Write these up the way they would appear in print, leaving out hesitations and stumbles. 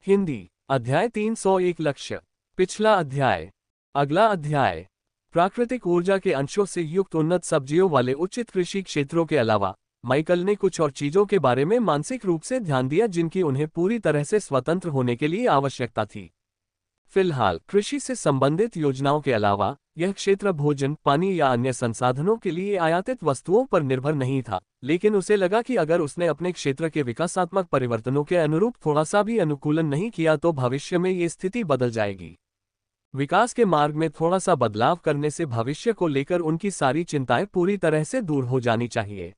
हिंदी अध्याय 301 लक्ष्य। पिछला अध्याय। अगला अध्याय। प्राकृतिक ऊर्जा के अंशों से युक्त उन्नत सब्जियों वाले उचित कृषि क्षेत्रों के अलावा माइकल ने कुछ और चीजों के बारे में मानसिक रूप से ध्यान दिया जिनकी उन्हें पूरी तरह से स्वतंत्र होने के लिए आवश्यकता थी। फिलहाल कृषि से संबंधित योजनाओं के अलावा यह क्षेत्र भोजन, पानी या अन्य संसाधनों के लिए आयातित वस्तुओं पर निर्भर नहीं था, लेकिन उसे लगा कि अगर उसने अपने क्षेत्र के विकासात्मक परिवर्तनों के अनुरूप थोड़ा सा भी अनुकूलन नहीं किया तो भविष्य में ये स्थिति बदल जाएगी। विकास के मार्ग में थोड़ा सा बदलाव करने से भविष्य को लेकर उनकी सारी चिंताएं पूरी तरह से दूर हो जानी चाहिए।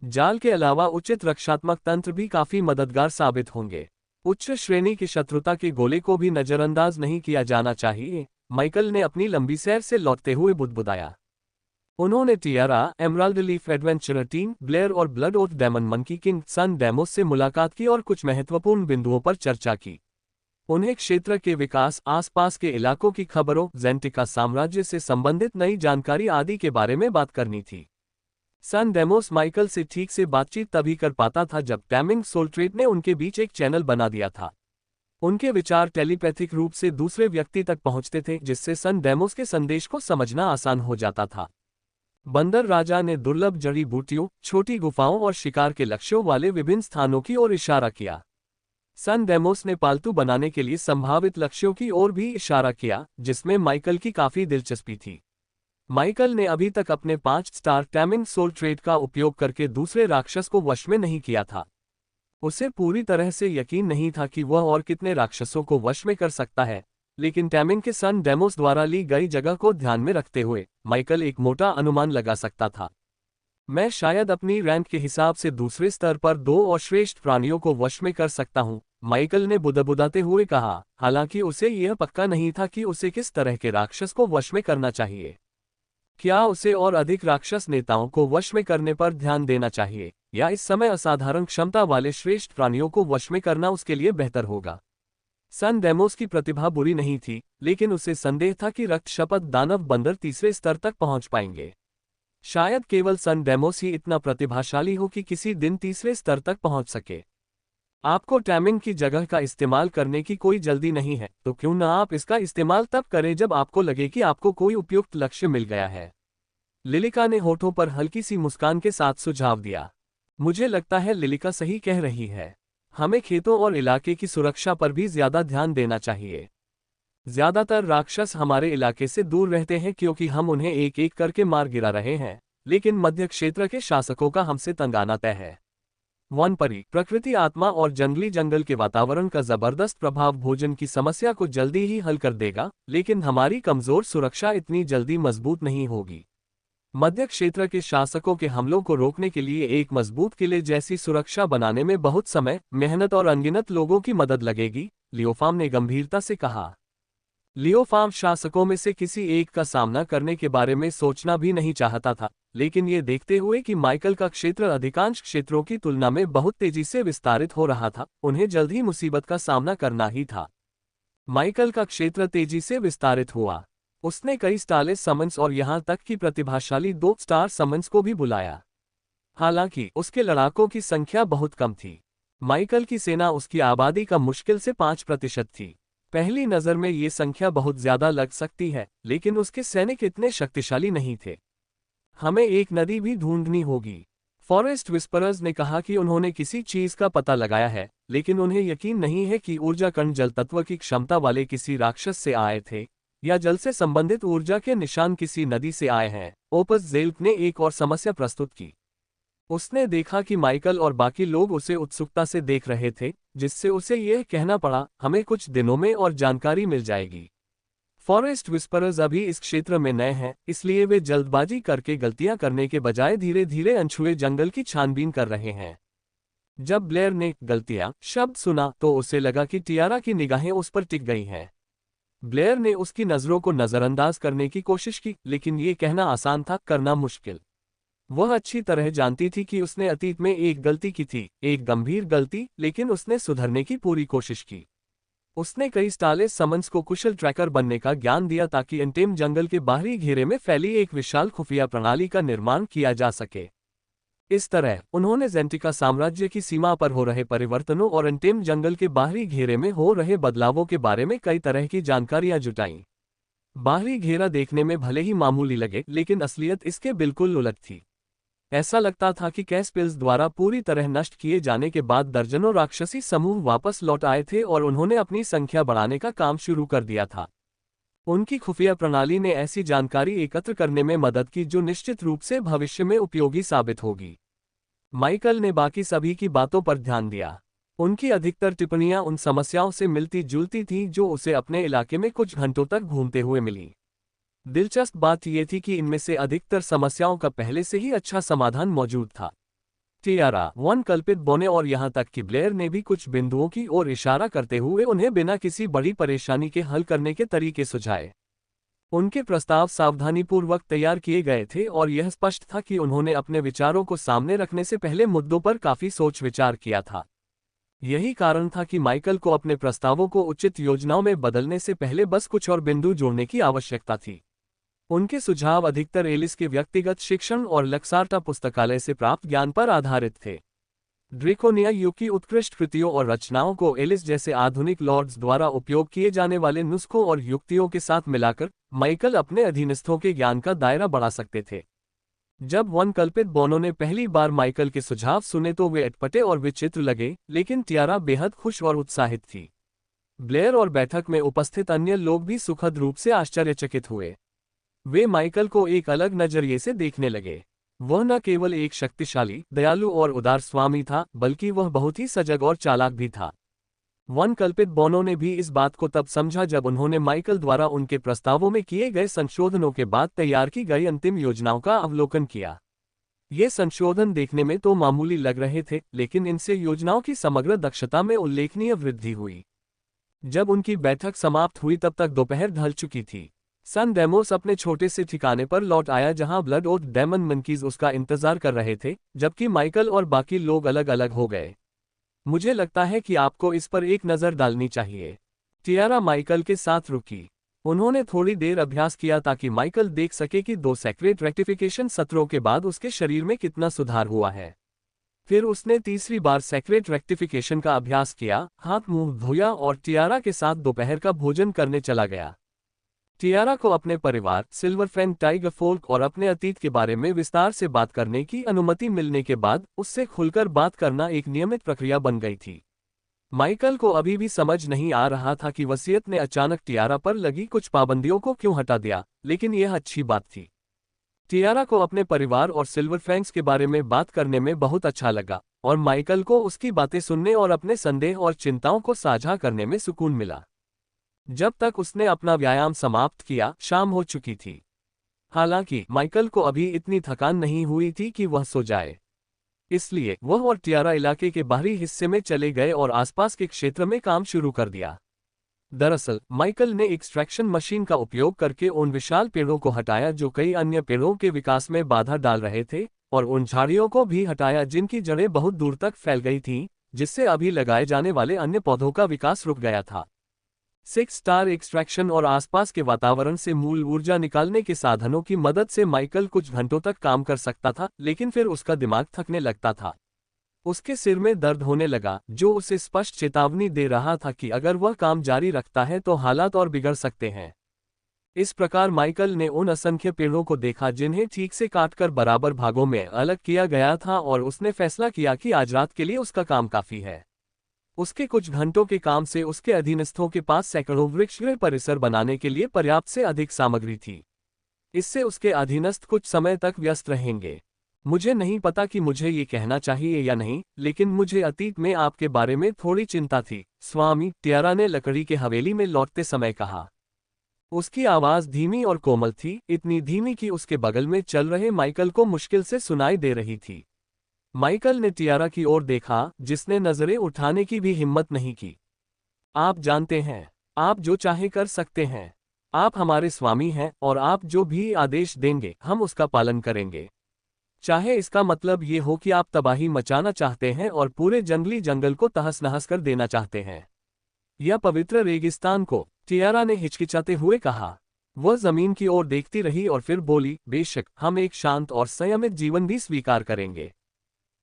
जाल के अलावा उचित रक्षात्मक तंत्र भी काफी मददगार साबित होंगे। उच्च श्रेणी की शत्रुता के गोले को भी नजरअंदाज नहीं किया जाना चाहिए, माइकल ने अपनी लंबी सैर से लौटते हुए बुदबुदाया। उन्होंने Tiara, emerald leaf adventurer team, Blair और blood oath demon monkey king son Demos से मुलाकात की और कुछ महत्वपूर्ण बिंदुओं पर चर्चा की। उन्हें क्षेत्र के विकास, आसपास के इलाकों की खबरों, जेंटिका साम्राज्य से संबंधित नई जानकारी आदि के बारे में बात करनी थी। सन डेमोस माइकल से ठीक से बातचीत तभी कर पाता था जब टैमिंग सोल्ट्रेट ने उनके बीच एक चैनल बना दिया था। उनके विचार टेलीपैथिक रूप से दूसरे व्यक्ति तक पहुंचते थे, जिससे सन डेमोस के संदेश को समझना आसान हो जाता था। बंदर राजा ने दुर्लभ जड़ी बूटियों, छोटी गुफाओं और शिकार के लक्ष्यों वाले विभिन्न स्थानों की ओर इशारा किया। सन डेमोस ने पालतू बनाने के लिए संभावित लक्ष्यों की ओर भी इशारा किया, जिसमें माइकल की काफी दिलचस्पी थी। माइकल ने अभी तक अपने 5 स्टार टैमिंग सोल ट्रेड का उपयोग करके दूसरे राक्षस को वश में नहीं किया था। उसे पूरी तरह से यकीन नहीं था कि वह और कितने राक्षसों को वश में कर सकता है, लेकिन टैमिंग के सन डेमोस द्वारा ली गई जगह को ध्यान में रखते हुए माइकल एक मोटा अनुमान लगा सकता था। मैं शायद अपनी रैंक के हिसाब से दूसरे स्तर पर 2 और श्रेष्ठ प्राणियों को वश में कर सकता हूं, माइकल ने बुदबुदाते हुए कहा। हालांकि उसे यह पक्का नहीं था कि उसे किस तरह के राक्षस को वश में करना चाहिए। क्या उसे और अधिक राक्षस नेताओं को वश में करने पर ध्यान देना चाहिए, या इस समय असाधारण क्षमता वाले श्रेष्ठ प्राणियों को वश में करना उसके लिए बेहतर होगा? सन डेमोस की प्रतिभा बुरी नहीं थी, लेकिन उसे संदेह था कि रक्त शपथ दानव बंदर तीसरे स्तर तक पहुंच पाएंगे। शायद केवल सन डेमोस ही इतना प्रतिभाशाली हो कि किसी दिन तीसरे स्तर तक पहुंच सके। आपको टैमिंग की जगह का इस्तेमाल करने की कोई जल्दी नहीं है, तो क्यों न आप इसका इस्तेमाल तब करें जब आपको लगे कि आपको कोई उपयुक्त लक्ष्य मिल गया है। लिलिका ने होठों पर हल्की सी मुस्कान के साथ सुझाव दिया। मुझे लगता है लिलिका सही कह रही है। हमें खेतों और इलाके की सुरक्षा पर भी ज्यादा ध्यान देना चाहिए। ज्यादातर राक्षस हमारे इलाके से दूर रहते हैं क्योंकि हम उन्हें एक एक करके मार गिरा रहे हैं, लेकिन मध्य क्षेत्र के शासकों का हमसे तंगाना तय है। वनपरी, प्रकृति आत्मा और जंगली जंगल के वातावरण का जबरदस्त प्रभाव भोजन की समस्या को जल्दी ही हल कर देगा, लेकिन हमारी कमजोर सुरक्षा इतनी जल्दी मजबूत नहीं होगी। मध्य क्षेत्र के शासकों के हमलों को रोकने के लिए एक मजबूत किले जैसी सुरक्षा बनाने में बहुत समय, मेहनत और अनगिनत लोगों की मदद लगेगी, लियोफाम ने गंभीरता से कहा। लियोफाम शासकों में से किसी एक का सामना करने के बारे में सोचना भी नहीं चाहता था, लेकिन ये देखते हुए कि माइकल का क्षेत्र अधिकांश क्षेत्रों की तुलना में बहुत तेजी से विस्तारित हो रहा था, उन्हें जल्द ही मुसीबत का सामना करना ही था। माइकल का क्षेत्र तेजी से विस्तारित हुआ। उसने कई स्टारलेस समन्स और यहां तक कि प्रतिभाशाली 2 स्टार समन्स को भी बुलाया। हालांकि उसके लड़ाकों की संख्या बहुत कम थी। माइकल की सेना उसकी आबादी का मुश्किल से 5% थी। पहली नजर में ये संख्या बहुत ज्यादा लग सकती है, लेकिन उसके सैनिक इतने शक्तिशाली नहीं थे। हमें एक नदी भी ढूंढनी होगी। फॉरेस्ट विस्परर्स ने कहा कि उन्होंने किसी चीज का पता लगाया है, लेकिन उन्हें यकीन नहीं है कि ऊर्जा कण जल तत्व की क्षमता वाले किसी राक्षस से आए थे, या जल से संबंधित ऊर्जा के निशान किसी नदी से आए हैं। ओपस ज़ेल्क ने एक और समस्या प्रस्तुत की। उसने देखा कि माइकल और बाकी लोग उसे उत्सुकता से देख रहे थे, जिससे उसे यह कहना पड़ा, हमें कुछ दिनों में और जानकारी मिल जाएगी। फॉरेस्ट विस्परर्स अभी इस क्षेत्र में नए हैं, इसलिए वे जल्दबाजी करके गलतियां करने के बजाय धीरे धीरे अनछुए जंगल की छानबीन कर रहे हैं। जब ब्लेयर ने गलतियां शब्द सुना तो उसे लगा कि टियारा की निगाहें उस पर टिक गई हैं। ब्लेयर ने उसकी नजरों को नजरअंदाज करने की कोशिश की, लेकिन ये कहना आसान था, करना मुश्किल। वह अच्छी तरह जानती थी कि उसने अतीत में एक गलती की थी, एक गंभीर गलती, लेकिन उसने सुधरने की पूरी कोशिश की। उसने कई स्टारलेस समन्स को कुशल ट्रैकर बनने का ज्ञान दिया ताकि एंटेम जंगल के बाहरी घेरे में फैली एक विशाल खुफिया प्रणाली का निर्माण किया जा सके। इस तरह उन्होंने जेंटिका साम्राज्य की सीमा पर हो रहे परिवर्तनों और अंटेम जंगल के बाहरी घेरे में हो रहे बदलावों के बारे में कई तरह की जानकारियां जुटाईं। बाहरी घेरा देखने में भले ही मामूली लगे, लेकिन असलियत इसके बिल्कुल उलट थी। ऐसा लगता था कि कैस्पिल्स द्वारा पूरी तरह नष्ट किए जाने के बाद दर्जनों राक्षसी समूह वापस लौट आए थे और उन्होंने अपनी संख्या बढ़ाने का काम शुरू कर दिया था। उनकी खुफिया प्रणाली ने ऐसी जानकारी एकत्र करने में मदद की जो निश्चित रूप से भविष्य में उपयोगी साबित होगी। माइकल ने बाकी सभी की बातों पर ध्यान दिया। उनकी अधिकतर टिप्पणियां उन समस्याओं से मिलती जुलती थीं जो उसे अपने इलाके में कुछ घंटों तक घूमते हुए मिली। दिलचस्प बात यह थी कि इनमें से अधिकतर समस्याओं का पहले से ही अच्छा समाधान मौजूद था। टियारा, वन कल्पित बोने और यहां तक कि ब्लेयर ने भी कुछ बिंदुओं की ओर इशारा करते हुए उन्हें बिना किसी बड़ी परेशानी के हल करने के तरीके सुझाए। उनके प्रस्ताव सावधानीपूर्वक तैयार किए गए थे और यह स्पष्ट था कि उन्होंने अपने विचारों को सामने रखने से पहले मुद्दों पर काफी सोच विचार किया था। यही कारण था कि माइकल को अपने प्रस्तावों को उचित योजनाओं में बदलने से पहले बस कुछ और बिंदु जोड़ने की आवश्यकता थी। उनके सुझाव अधिकतर एलिस के व्यक्तिगत शिक्षण और लक्सार्टा पुस्तकालय से प्राप्त ज्ञान पर आधारित थे। ड्रेकोनिया युग की उत्कृष्ट कृतियों और रचनाओं को एलिस जैसे आधुनिक लॉर्ड्स द्वारा उपयोग किए जाने वाले नुस्खों और युक्तियों के साथ मिलाकर माइकल अपने अधीनस्थों के ज्ञान का दायरा बढ़ा सकते थे। जब वन कल्पित बोनो ने पहली बार माइकल के सुझाव सुने तो वे अटपटे और विचित्र लगे, लेकिन टियारा बेहद खुश और उत्साहित थी। ब्लेयर और बैठक में उपस्थित अन्य लोग भी सुखद रूप से आश्चर्यचकित हुए। वे माइकल को एक अलग नजरिए से देखने लगे। वह न केवल एक शक्तिशाली, दयालु और उदार स्वामी था, बल्कि वह बहुत ही सजग और चालाक भी था। वन कल्पित बोनो ने भी इस बात को तब समझा जब उन्होंने माइकल द्वारा उनके प्रस्तावों में किए गए संशोधनों के बाद तैयार की गई अंतिम योजनाओं का अवलोकन किया। ये संशोधन देखने में तो मामूली लग रहे थे, लेकिन इनसे योजनाओं की समग्र दक्षता में उल्लेखनीय वृद्धि हुई। जब उनकी बैठक समाप्त हुई तब तक दोपहर ढल चुकी थी। सन डेमोस अपने छोटे से ठिकाने पर लौट आया जहां ब्लड ओथ डेमन मंकीज उसका इंतजार कर रहे थे, जबकि माइकल और बाकी लोग अलग अलग हो गए। मुझे लगता है कि आपको इस पर एक नज़र डालनी चाहिए। टियारा माइकल के साथ रुकी। उन्होंने थोड़ी देर अभ्यास किया ताकि माइकल देख सके कि 2 सेक्रेट रेक्टिफिकेशन सत्रों के बाद उसके शरीर में कितना सुधार हुआ है। फिर उसने तीसरी बार सेक्रेट रेक्टिफिकेशन का अभ्यास किया, हाथ मुंह धोया और टियारा के साथ दोपहर का भोजन करने चला गया। टियारा को अपने परिवार, सिल्वरफेंग टाइगर फोल्क और अपने अतीत के बारे में विस्तार से बात करने की अनुमति मिलने के बाद उससे खुलकर बात करना एक नियमित प्रक्रिया बन गई थी। माइकल को अभी भी समझ नहीं आ रहा था कि वसीयत ने अचानक टियारा पर लगी कुछ पाबंदियों को क्यों हटा दिया, लेकिन यह अच्छी बात थी। टियारा को अपने परिवार और सिल्वरफैंग्स के बारे में बात करने में बहुत अच्छा लगा, और माइकल को उसकी बातें सुनने और अपने संदेह और चिंताओं को साझा करने में सुकून मिला। जब तक उसने अपना व्यायाम समाप्त किया, शाम हो चुकी थी। हालांकि माइकल को अभी इतनी थकान नहीं हुई थी कि वह सो जाए। इसलिए वह और टियारा इलाके के बाहरी हिस्से में चले गए और आसपास के क्षेत्र में काम शुरू कर दिया। दरअसल माइकल ने एक्सट्रैक्शन मशीन का उपयोग करके उन विशाल पेड़ों को हटाया जो कई अन्य पेड़ों के विकास में बाधा डाल रहे थे, और उन झाड़ियों को भी हटाया जिनकी जड़ें बहुत दूर तक फैल गई थीं, जिससे अभी लगाए जाने वाले अन्य पौधों का विकास रुक गया था। 6 स्टार एक्सट्रैक्शन और आसपास के वातावरण से मूल ऊर्जा निकालने के साधनों की मदद से माइकल कुछ घंटों तक काम कर सकता था, लेकिन फिर उसका दिमाग थकने लगता था। उसके सिर में दर्द होने लगा, जो उसे स्पष्ट चेतावनी दे रहा था कि अगर वह काम जारी रखता है तो हालात और बिगड़ सकते हैं। इस प्रकार माइकल ने उन असंख्य पेड़ों को देखा जिन्हें ठीक से काटकर बराबर भागों में अलग किया गया था, और उसने फैसला किया कि आज रात के लिए उसका काम काफी है। उसके कुछ घंटों के काम से उसके अधीनस्थों के पास सैकड़ों वृक्षगृह परिसर बनाने के लिए पर्याप्त से अधिक सामग्री थी। इससे उसके अधीनस्थ कुछ समय तक व्यस्त रहेंगे। मुझे नहीं पता कि मुझे ये कहना चाहिए या नहीं, लेकिन मुझे अतीत में आपके बारे में थोड़ी चिंता थी, स्वामी, टियारा ने लकड़ी के हवेली में लौटते समय कहा। उसकी आवाज धीमी और कोमल थी, इतनी धीमी कि उसके बगल में चल रहे माइकल को मुश्किल से सुनाई दे रही थी। माइकल ने टियारा की ओर देखा, जिसने नजरें उठाने की भी हिम्मत नहीं की। आप जानते हैं, आप जो चाहे कर सकते हैं। आप हमारे स्वामी हैं, और आप जो भी आदेश देंगे हम उसका पालन करेंगे। चाहे इसका मतलब ये हो कि आप तबाही मचाना चाहते हैं और पूरे जंगली जंगल को तहस नहस कर देना चाहते हैं, या पवित्र रेगिस्तान को, टियारा ने हिचकिचाते हुए कहा। वह जमीन की ओर देखती रही और फिर बोली, बेशक, हम एक शांत और संयमित जीवन भी स्वीकार करेंगे।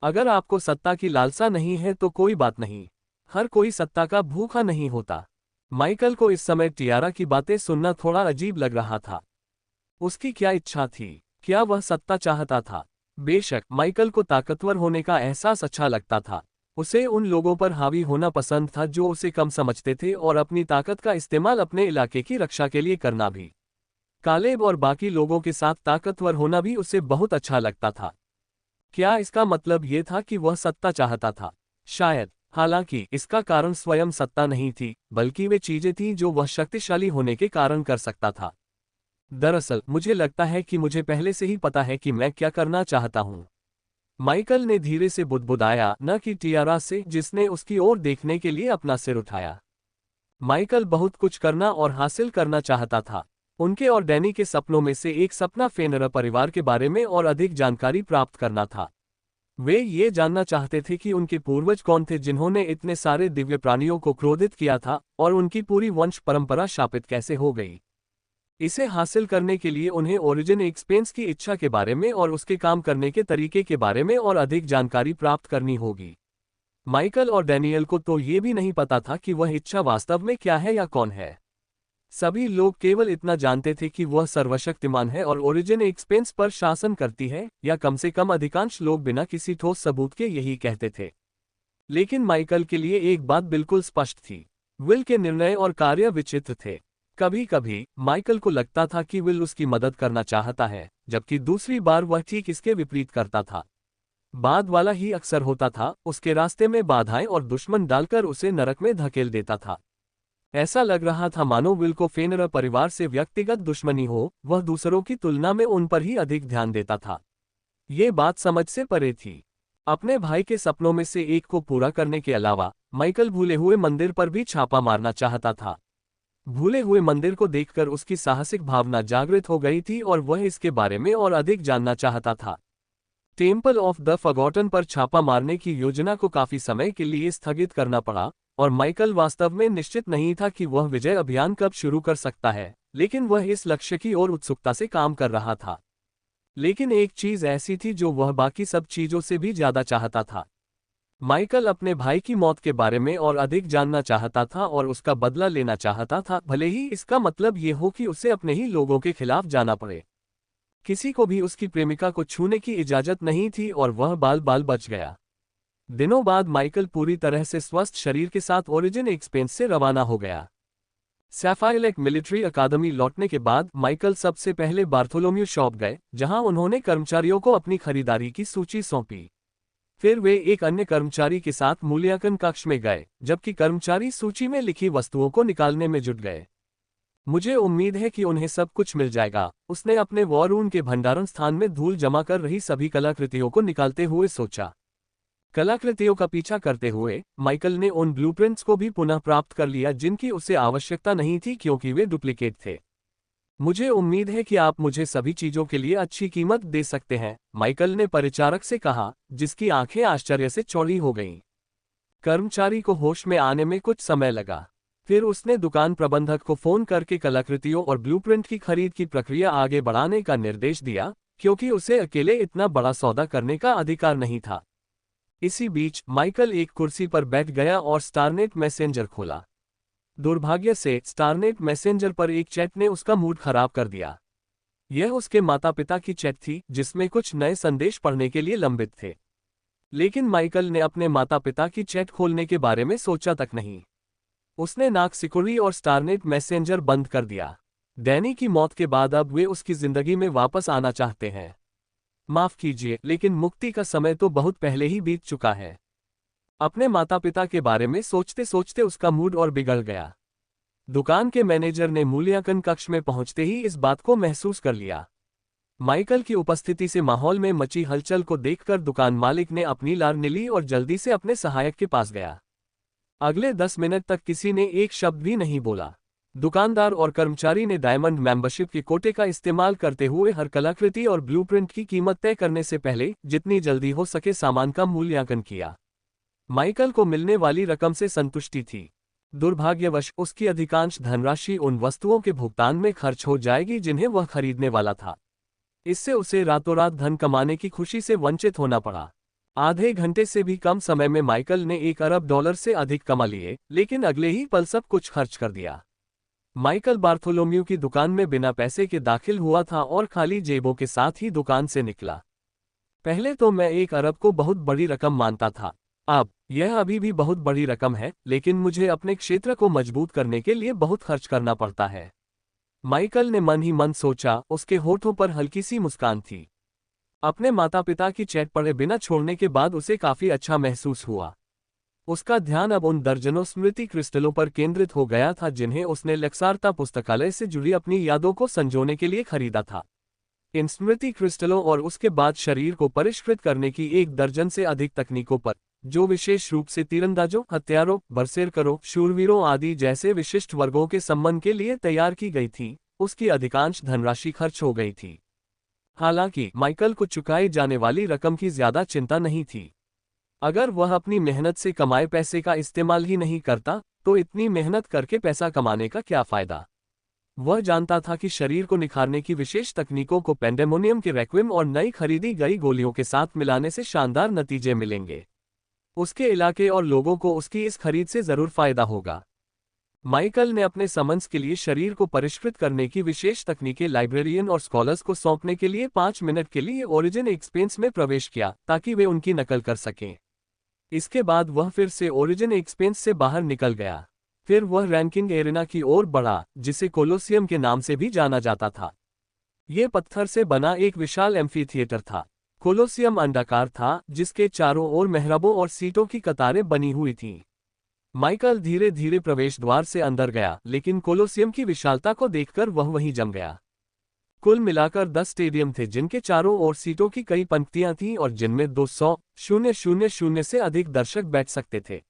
अगर आपको सत्ता की लालसा नहीं है तो कोई बात नहीं, हर कोई सत्ता का भूखा नहीं होता। माइकल को इस समय टियारा की बातें सुनना थोड़ा अजीब लग रहा था। उसकी क्या इच्छा थी? क्या वह सत्ता चाहता था? बेशक माइकल को ताकतवर होने का एहसास अच्छा लगता था। उसे उन लोगों पर हावी होना पसंद था जो उसे कम समझते थे और अपनी ताकत का इस्तेमाल अपने इलाके की रक्षा के लिए करना भी। कालेब और बाकी लोगों के साथ ताकतवर होना भी उसे बहुत अच्छा लगता था। क्या इसका मतलब ये था कि वह सत्ता चाहता था? शायद। हालांकि इसका कारण स्वयं सत्ता नहीं थी, बल्कि वे चीजें थीं जो वह शक्तिशाली होने के कारण कर सकता था। दरअसल मुझे लगता है कि मुझे पहले से ही पता है कि मैं क्या करना चाहता हूँ। माइकल ने धीरे से बुदबुदाया, न कि टियारा से जिसने उसकी ओर देखने के लिए अपना सिर उठाया। माइकल बहुत कुछ करना और हासिल करना चाहता था। उनके और डैनी के सपनों में से एक सपना फेनरा परिवार के बारे में और अधिक जानकारी प्राप्त करना था। वे ये जानना चाहते थे कि उनके पूर्वज कौन थे जिन्होंने इतने सारे दिव्य प्राणियों को क्रोधित किया था और उनकी पूरी वंश परंपरा शापित कैसे हो गई। इसे हासिल करने के लिए उन्हें ओरिजिन एक्सपेंस की इच्छा के बारे में और उसके काम करने के तरीके के बारे में और अधिक जानकारी प्राप्त करनी होगी। माइकल और डैनियल को तो ये भी नहीं पता था कि वह इच्छा वास्तव में क्या है या कौन है। सभी लोग केवल इतना जानते थे कि वह सर्वशक्तिमान है और ओरिजिन एक्सपेंस पर शासन करती है, या कम से कम अधिकांश लोग बिना किसी ठोस सबूत के यही कहते थे। लेकिन माइकल के लिए एक बात बिल्कुल स्पष्ट थी। विल के निर्णय और कार्य विचित्र थे। कभी कभी माइकल को लगता था कि विल उसकी मदद करना चाहता है, जबकि दूसरी बार वह ठीक इसके विपरीत करता था। बाद वाला ही अक्सर होता था, उसके रास्ते में बाधाएं और दुश्मन डालकर उसे नरक में धकेल देता था। ऐसा लग रहा था मानो विल को फेनरा परिवार से व्यक्तिगत दुश्मनी हो, वह दूसरों की तुलना में उन पर ही अधिक ध्यान देता था। ये बात समझ से परे थी। अपने भाई के सपनों में से एक को पूरा करने के अलावा माइकल भूले हुए मंदिर पर भी छापा मारना चाहता था। भूले हुए मंदिर को देखकर उसकी साहसिक भावना जागृत हो गई थी और वह इसके बारे में और अधिक जानना चाहता था। टेम्पल ऑफ द फॉरगॉटन पर छापा मारने की योजना को काफी समय के लिए स्थगित करना पड़ा और माइकल वास्तव में निश्चित नहीं था कि वह विजय अभियान कब शुरू कर सकता है, लेकिन वह इस लक्ष्य की ओर उत्सुकता से काम कर रहा था। लेकिन एक चीज ऐसी थी जो वह बाकी सब चीजों से भी ज्यादा चाहता था। माइकल अपने भाई की मौत के बारे में और अधिक जानना चाहता था और उसका बदला लेना चाहता था, भले ही इसका मतलब ये हो कि उसे अपने ही लोगों के खिलाफ जाना पड़े। किसी को भी उसकी प्रेमिका को छूने की इजाजत नहीं थी और वह बाल बाल बच गया। दिनों बाद माइकल पूरी तरह से स्वस्थ शरीर के साथ ओरिजिन एक्सपेंस से रवाना हो गया। सैफायर लेक मिलिट्री अकादमी लौटने के बाद माइकल सबसे पहले बार्थोलोम्यू शॉप गए, जहां उन्होंने कर्मचारियों को अपनी खरीदारी की सूची सौंपी। फिर वे एक अन्य कर्मचारी के साथ मूल्यांकन कक्ष में गए, जबकि कर्मचारी सूची में लिखी वस्तुओं को निकालने में जुट गए। मुझे उम्मीद है कि उन्हें सब कुछ मिल जाएगा, उसने अपने वॉर रूम के भंडारण स्थान में धूल जमा कर रही सभी कलाकृतियों को निकालते हुए सोचा। कलाकृतियों का पीछा करते हुए माइकल ने उन ब्लूप्रिंट्स को भी पुनः प्राप्त कर लिया जिनकी उसे आवश्यकता नहीं थी क्योंकि वे डुप्लीकेट थे। मुझे उम्मीद है कि आप मुझे सभी चीजों के लिए अच्छी कीमत दे सकते हैं, माइकल ने परिचारक से कहा, जिसकी आंखें आश्चर्य से चौड़ी हो गईं। कर्मचारी को होश में आने में कुछ समय लगा। फिर उसने दुकान प्रबंधक को फोन करके कलाकृतियों और ब्लूप्रिंट की खरीद की प्रक्रिया आगे बढ़ाने का निर्देश दिया, क्योंकि उसे अकेले इतना बड़ा सौदा करने का अधिकार नहीं था। इसी बीच माइकल एक कुर्सी पर बैठ गया और स्टारनेट मैसेंजर खोला। दुर्भाग्य से स्टारनेट मैसेंजर पर एक चैट ने उसका मूड खराब कर दिया। यह उसके माता पिता की चैट थी, जिसमें कुछ नए संदेश पढ़ने के लिए लंबित थे। लेकिन माइकल ने अपने माता पिता की चैट खोलने के बारे में सोचा तक नहीं। उसने नाक सिकुड़ी और स्टारनेट मैसेंजर बंद कर दिया। डैनी की मौत के बाद अब वे उसकी जिंदगी में वापस आना चाहते हैं। माफ कीजिए, लेकिन मुक्ति का समय तो बहुत पहले ही बीत चुका है। अपने माता पिता के बारे में सोचते सोचते उसका मूड और बिगड़ गया। दुकान के मैनेजर ने मूल्यांकन कक्ष में पहुंचते ही इस बात को महसूस कर लिया। माइकल की उपस्थिति से माहौल में मची हलचल को देखकर दुकान मालिक ने अपनी लार ली और जल्दी से अपने सहायक के पास गया। अगले 10 मिनट तक किसी ने एक शब्द भी नहीं बोला। दुकानदार और कर्मचारी ने डायमंड मेंबरशिप के कोटे का इस्तेमाल करते हुए हर कलाकृति और ब्लूप्रिंट की कीमत तय करने से पहले जितनी जल्दी हो सके सामान का मूल्यांकन किया। माइकल को मिलने वाली रकम से संतुष्टि थी। दुर्भाग्यवश उसकी अधिकांश धनराशि उन वस्तुओं के भुगतान में खर्च हो जाएगी जिन्हें वह खरीदने वाला था। इससे उसे रातों रात धन कमाने की खुशी से वंचित होना पड़ा। आधे घंटे से भी कम समय में माइकल ने $1 अरब से अधिक कमा लिए, लेकिन अगले ही पल सब कुछ खर्च कर दिया। माइकल बार्थोलोम्यू की दुकान में बिना पैसे के दाखिल हुआ था और खाली जेबों के साथ ही दुकान से निकला। पहले तो मैं 1 अरब को बहुत बड़ी रकम मानता था। अब यह अभी भी बहुत बड़ी रकम है, लेकिन मुझे अपने क्षेत्र को मजबूत करने के लिए बहुत खर्च करना पड़ता है। माइकल ने मन ही मन सोचा, उसके होठों पर हल्की सी मुस्कान थी। अपने माता पिता की चैट पढ़े बिना छोड़ने के बाद उसे काफी अच्छा महसूस हुआ। उसका ध्यान अब उन दर्जनों स्मृति क्रिस्टलों पर केंद्रित हो गया था जिन्हें उसने लेक्सार्ता पुस्तकालय से जुड़ी अपनी यादों को संजोने के लिए खरीदा था। इन स्मृति क्रिस्टलों और उसके बाद शरीर को परिष्कृत करने की 1 दर्जन से अधिक तकनीकों पर, जो विशेष रूप से तीरंदाजों, हत्यारों, बरसेरकरों, शूरवीरों आदि जैसे विशिष्ट वर्गों के सम्मान के लिए तैयार की गई थी, उसकी अधिकांश धनराशि खर्च हो गई थी। हालांकि माइकल को चुकाई जाने वाली रकम की ज्यादा चिंता नहीं थी। अगर वह अपनी मेहनत से कमाए पैसे का इस्तेमाल ही नहीं करता, तो इतनी मेहनत करके पैसा कमाने का क्या फायदा। वह जानता था कि शरीर को निखारने की विशेष तकनीकों को पेंडेमोनियम के रेक्विम और नई खरीदी गई गोलियों के साथ मिलाने से शानदार नतीजे मिलेंगे। उसके इलाके और लोगों को उसकी इस खरीद से जरूर फायदा होगा। माइकल ने अपने समन्स के लिए शरीर को परिष्कृत करने की विशेष तकनीकें लाइब्रेरियन और स्कॉलर्स को सौंपने के लिए 5 मिनट के लिए ओरिजिन एक्सपेंस में प्रवेश किया, ताकि वे उनकी नकल कर सकें। इसके बाद वह फिर से ओरिजिन एक्सपेंस से बाहर निकल गया। फिर वह रैंकिंग एरेना की ओर बढ़ा, जिसे कोलोसियम के नाम से भी जाना जाता था। यह पत्थर से बना एक विशाल एम्फीथिएटर था। कोलोसियम अंडाकार था, जिसके चारों ओर मेहराबों और सीटों की कतारें बनी हुई थीं। माइकल धीरे धीरे प्रवेश द्वार से अंदर गया, लेकिन कोलोसियम की विशालता को देखकर वह वहीं जम गया। कुल मिलाकर 10 स्टेडियम थे, जिनके चारों ओर सीटों की कई पंक्तियां थीं और जिनमें 200,000 से अधिक दर्शक बैठ सकते थे।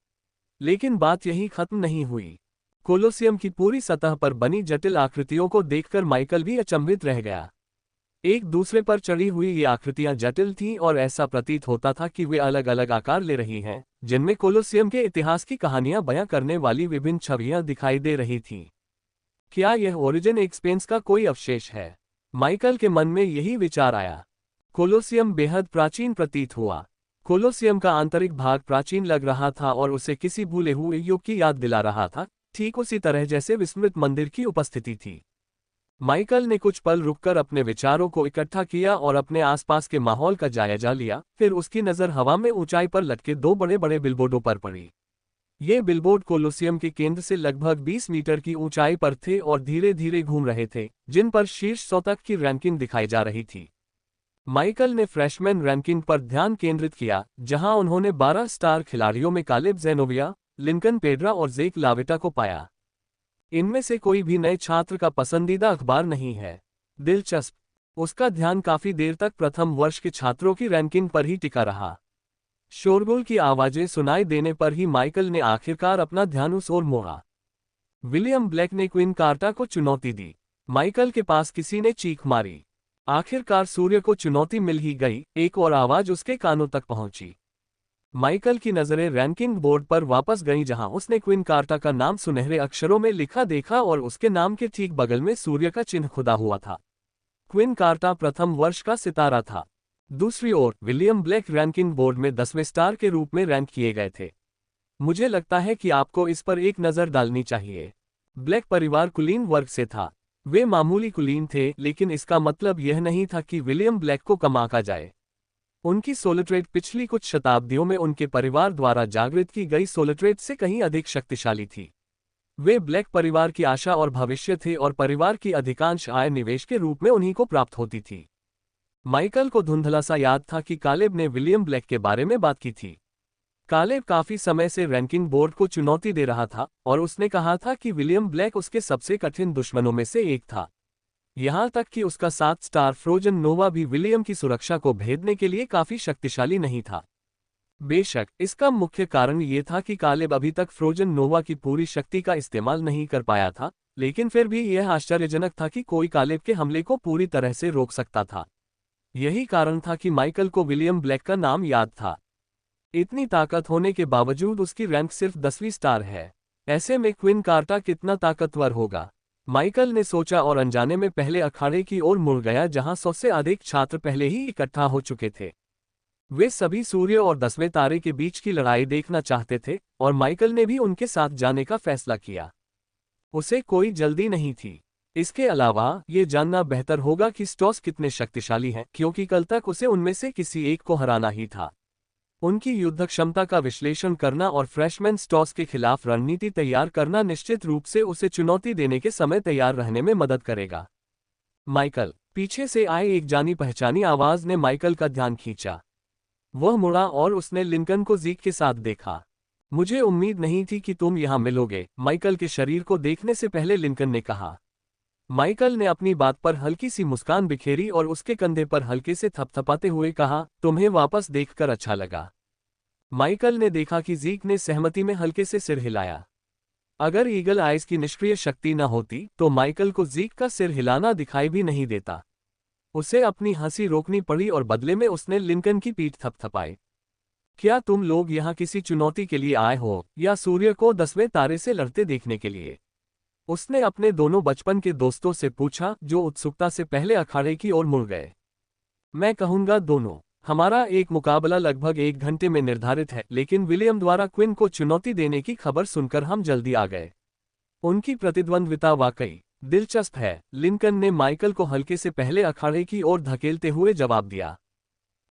लेकिन बात यहीं खत्म नहीं हुई। कोलोसियम की पूरी सतह पर बनी जटिल आकृतियों को देखकर माइकल भी अचंभित रह गया। एक दूसरे पर चढ़ी हुई ये आकृतियां जटिल थीं और ऐसा प्रतीत होता था कि वे अलग अलग आकार ले रही हैं, जिनमें कोलोसियम के इतिहास की कहानियां बयां करने वाली विभिन्न छवियां दिखाई दे रही थीं। क्या यह ओरिजिन एक्सपेंस का कोई अवशेष है? माइकल के मन में यही विचार आया। कोलोसियम बेहद प्राचीन प्रतीत हुआ। कोलोसियम का आंतरिक भाग प्राचीन लग रहा था और उसे किसी भूले हुए युग की याद दिला रहा था, ठीक उसी तरह जैसे विस्मृत मंदिर की उपस्थिति थी। माइकल ने कुछ पल रुककर अपने विचारों को इकट्ठा किया और अपने आसपास के माहौल का जायजा लिया। फिर उसकी नज़र हवा में ऊंचाई पर लटके 2 बड़े बड़े बिलबोर्डों पर पड़ी। ये बिलबोर्ड कोलोसियम के केंद्र से लगभग 20 मीटर की ऊंचाई पर थे और धीरे धीरे घूम रहे थे, जिन पर शीर्ष 100 तक की रैंकिंग दिखाई जा रही थी। माइकल ने फ्रेशमैन रैंकिंग पर ध्यान केंद्रित किया, जहां उन्होंने 12 स्टार खिलाड़ियों में कालेब ज़ेनोविया, लिंकन पेड्रा और ज़ेक लावेटा को पाया। इनमें से कोई भी नए छात्र का पसंदीदा अखबार नहीं है। दिलचस्प। उसका ध्यान काफी देर तक प्रथम वर्ष के छात्रों की रैंकिंग पर ही टिका रहा। शोरगुल की आवाजें सुनाई देने पर ही माइकल ने आखिरकार अपना ध्यान उस ओर मोड़ा। विलियम ब्लैक ने क्विन कार्टा को चुनौती दी। माइकल के पास किसी ने चीख मारी। आखिरकार सूर्य को चुनौती मिल ही गई, एक और आवाज उसके कानों तक पहुंची। माइकल की नजरें रैंकिंग बोर्ड पर वापस गईं, जहां उसने क्विन कार्टा का नाम सुनहरे अक्षरों में लिखा देखा और उसके नाम के ठीक बगल में सूर्य का चिन्ह खुदा हुआ था। क्विन कार्टा प्रथम वर्ष का सितारा था। दूसरी ओर विलियम ब्लैक रैंकिंग बोर्ड में 10वें स्टार के रूप में रैंक किए गए थे। मुझे लगता है कि आपको इस पर एक नज़र डालनी चाहिए। ब्लैक परिवार कुलीन वर्ग से था। वे मामूली कुलीन थे, लेकिन इसका मतलब यह नहीं था कि विलियम ब्लैक को कम आंका जाए। उनकी सोलट्रेड पिछली कुछ शताब्दियों में उनके परिवार द्वारा जागृत की गई सोलट्रेड से कहीं अधिक शक्तिशाली थी। वे ब्लैक परिवार की आशा और भविष्य थे और परिवार की अधिकांश आय निवेश के रूप में उन्हीं को प्राप्त होती थी। माइकल को धुंधला सा याद था कि कालेब ने विलियम ब्लैक के बारे में बात की थी। कालेब काफी समय से रैंकिंग बोर्ड को चुनौती दे रहा था और उसने कहा था कि विलियम ब्लैक उसके सबसे कठिन दुश्मनों में से एक था। यहां तक कि उसका 7 स्टार फ्रोजन नोवा भी विलियम की सुरक्षा को भेदने के लिए काफी शक्तिशाली नहीं था। बेशक इसका मुख्य कारण ये था कि कालेब अभी तक फ्रोजन नोवा की पूरी शक्ति का इस्तेमाल नहीं कर पाया था, लेकिन फिर भी यह आश्चर्यजनक था कि कोई कालेब के हमले को पूरी तरह से रोक सकता था। यही कारण था कि माइकल को विलियम ब्लैक का नाम याद था। इतनी ताकत होने के बावजूद उसकी रैंक सिर्फ 10वीं स्टार है। ऐसे में क्विन कार्टा कितना ताकतवर होगा, माइकल ने सोचा और अनजाने में पहले अखाड़े की ओर मुड़ गया, जहां 100 से अधिक छात्र पहले ही इकट्ठा हो चुके थे। वे सभी सूर्य और 10वें तारे के बीच की लड़ाई देखना चाहते थे और माइकल ने भी उनके साथ जाने का फैसला किया। उसे कोई जल्दी नहीं थी। इसके अलावा ये जानना बेहतर होगा कि स्टॉस कितने शक्तिशाली हैं, क्योंकि कल तक उसे उनमें से किसी एक को हराना ही था। उनकी युद्ध क्षमता का विश्लेषण करना और फ्रेशमैन स्टॉस के खिलाफ रणनीति तैयार करना निश्चित रूप से उसे चुनौती देने के समय तैयार रहने में मदद करेगा। माइकल। पीछे से आए एक जानी पहचानी आवाज ने माइकल का ध्यान खींचा। वह मुड़ा और उसने लिंकन को जीक के साथ देखा। मुझे उम्मीद नहीं थी कि तुम यहां मिलोगे, माइकल के शरीर को देखने से पहले लिंकन ने कहा। माइकल ने अपनी बात पर हल्की सी मुस्कान बिखेरी और उसके कंधे पर हल्के से थपथपाते हुए कहा, तुम्हें वापस देखकर अच्छा लगा। माइकल ने देखा कि जीक ने सहमति में हल्के से सिर हिलाया। अगर ईगल आइज की निष्क्रिय शक्ति न होती तो माइकल को जीक का सिर हिलाना दिखाई भी नहीं देता। उसे अपनी हंसी रोकनी पड़ी और बदले में उसने लिंकन की पीठ थपथपाई। क्या तुम लोग यहाँ किसी चुनौती के लिए आए हो या सूर्य को 10वें तारे से लड़ते देखने के लिए? उसने अपने दोनों बचपन के दोस्तों से पूछा, जो उत्सुकता से पहले अखाड़े की ओर मुड़ गए। मैं कहूंगा दोनों। हमारा एक मुकाबला लगभग 1 घंटे में निर्धारित है, लेकिन विलियम द्वारा क्विन को चुनौती देने की खबर सुनकर हम जल्दी आ गए। उनकी प्रतिद्वंद्विता वाकई दिलचस्प है, लिंकन ने माइकल को हल्के से पहले अखाड़े की ओर धकेलते हुए जवाब दिया।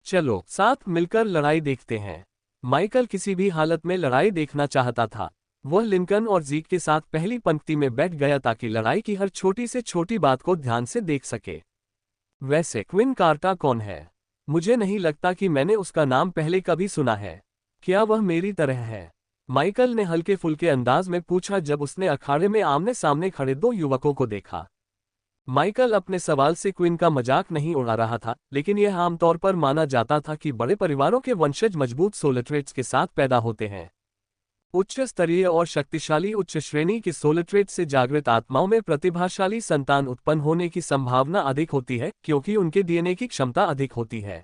चलो साथ मिलकर लड़ाई देखते हैं। माइकल किसी भी हालत में लड़ाई देखना चाहता था। वह लिंकन और जीक के साथ पहली पंक्ति में बैठ गया ताकि लड़ाई की हर छोटी से छोटी बात को ध्यान से देख सके। वैसे क्विन कार्टा कौन है? मुझे नहीं लगता कि मैंने उसका नाम पहले कभी सुना है। क्या वह मेरी तरह है? माइकल ने हल्के फुल्के अंदाज में पूछा जब उसने अखाड़े में आमने सामने खड़े 2 युवकों को देखा। माइकल अपने सवाल से क्विन का मजाक नहीं उड़ा रहा था, लेकिन यह आमतौर पर माना जाता था कि बड़े परिवारों के वंशज मजबूत सोलिट्रेट्स के साथ पैदा होते हैं। उच्च स्तरीय और शक्तिशाली उच्च श्रेणी के सोलिट्रेट से जागृत आत्माओं में प्रतिभाशाली संतान उत्पन्न होने की संभावना अधिक होती है, क्योंकि उनके डीएनए की क्षमता अधिक होती है।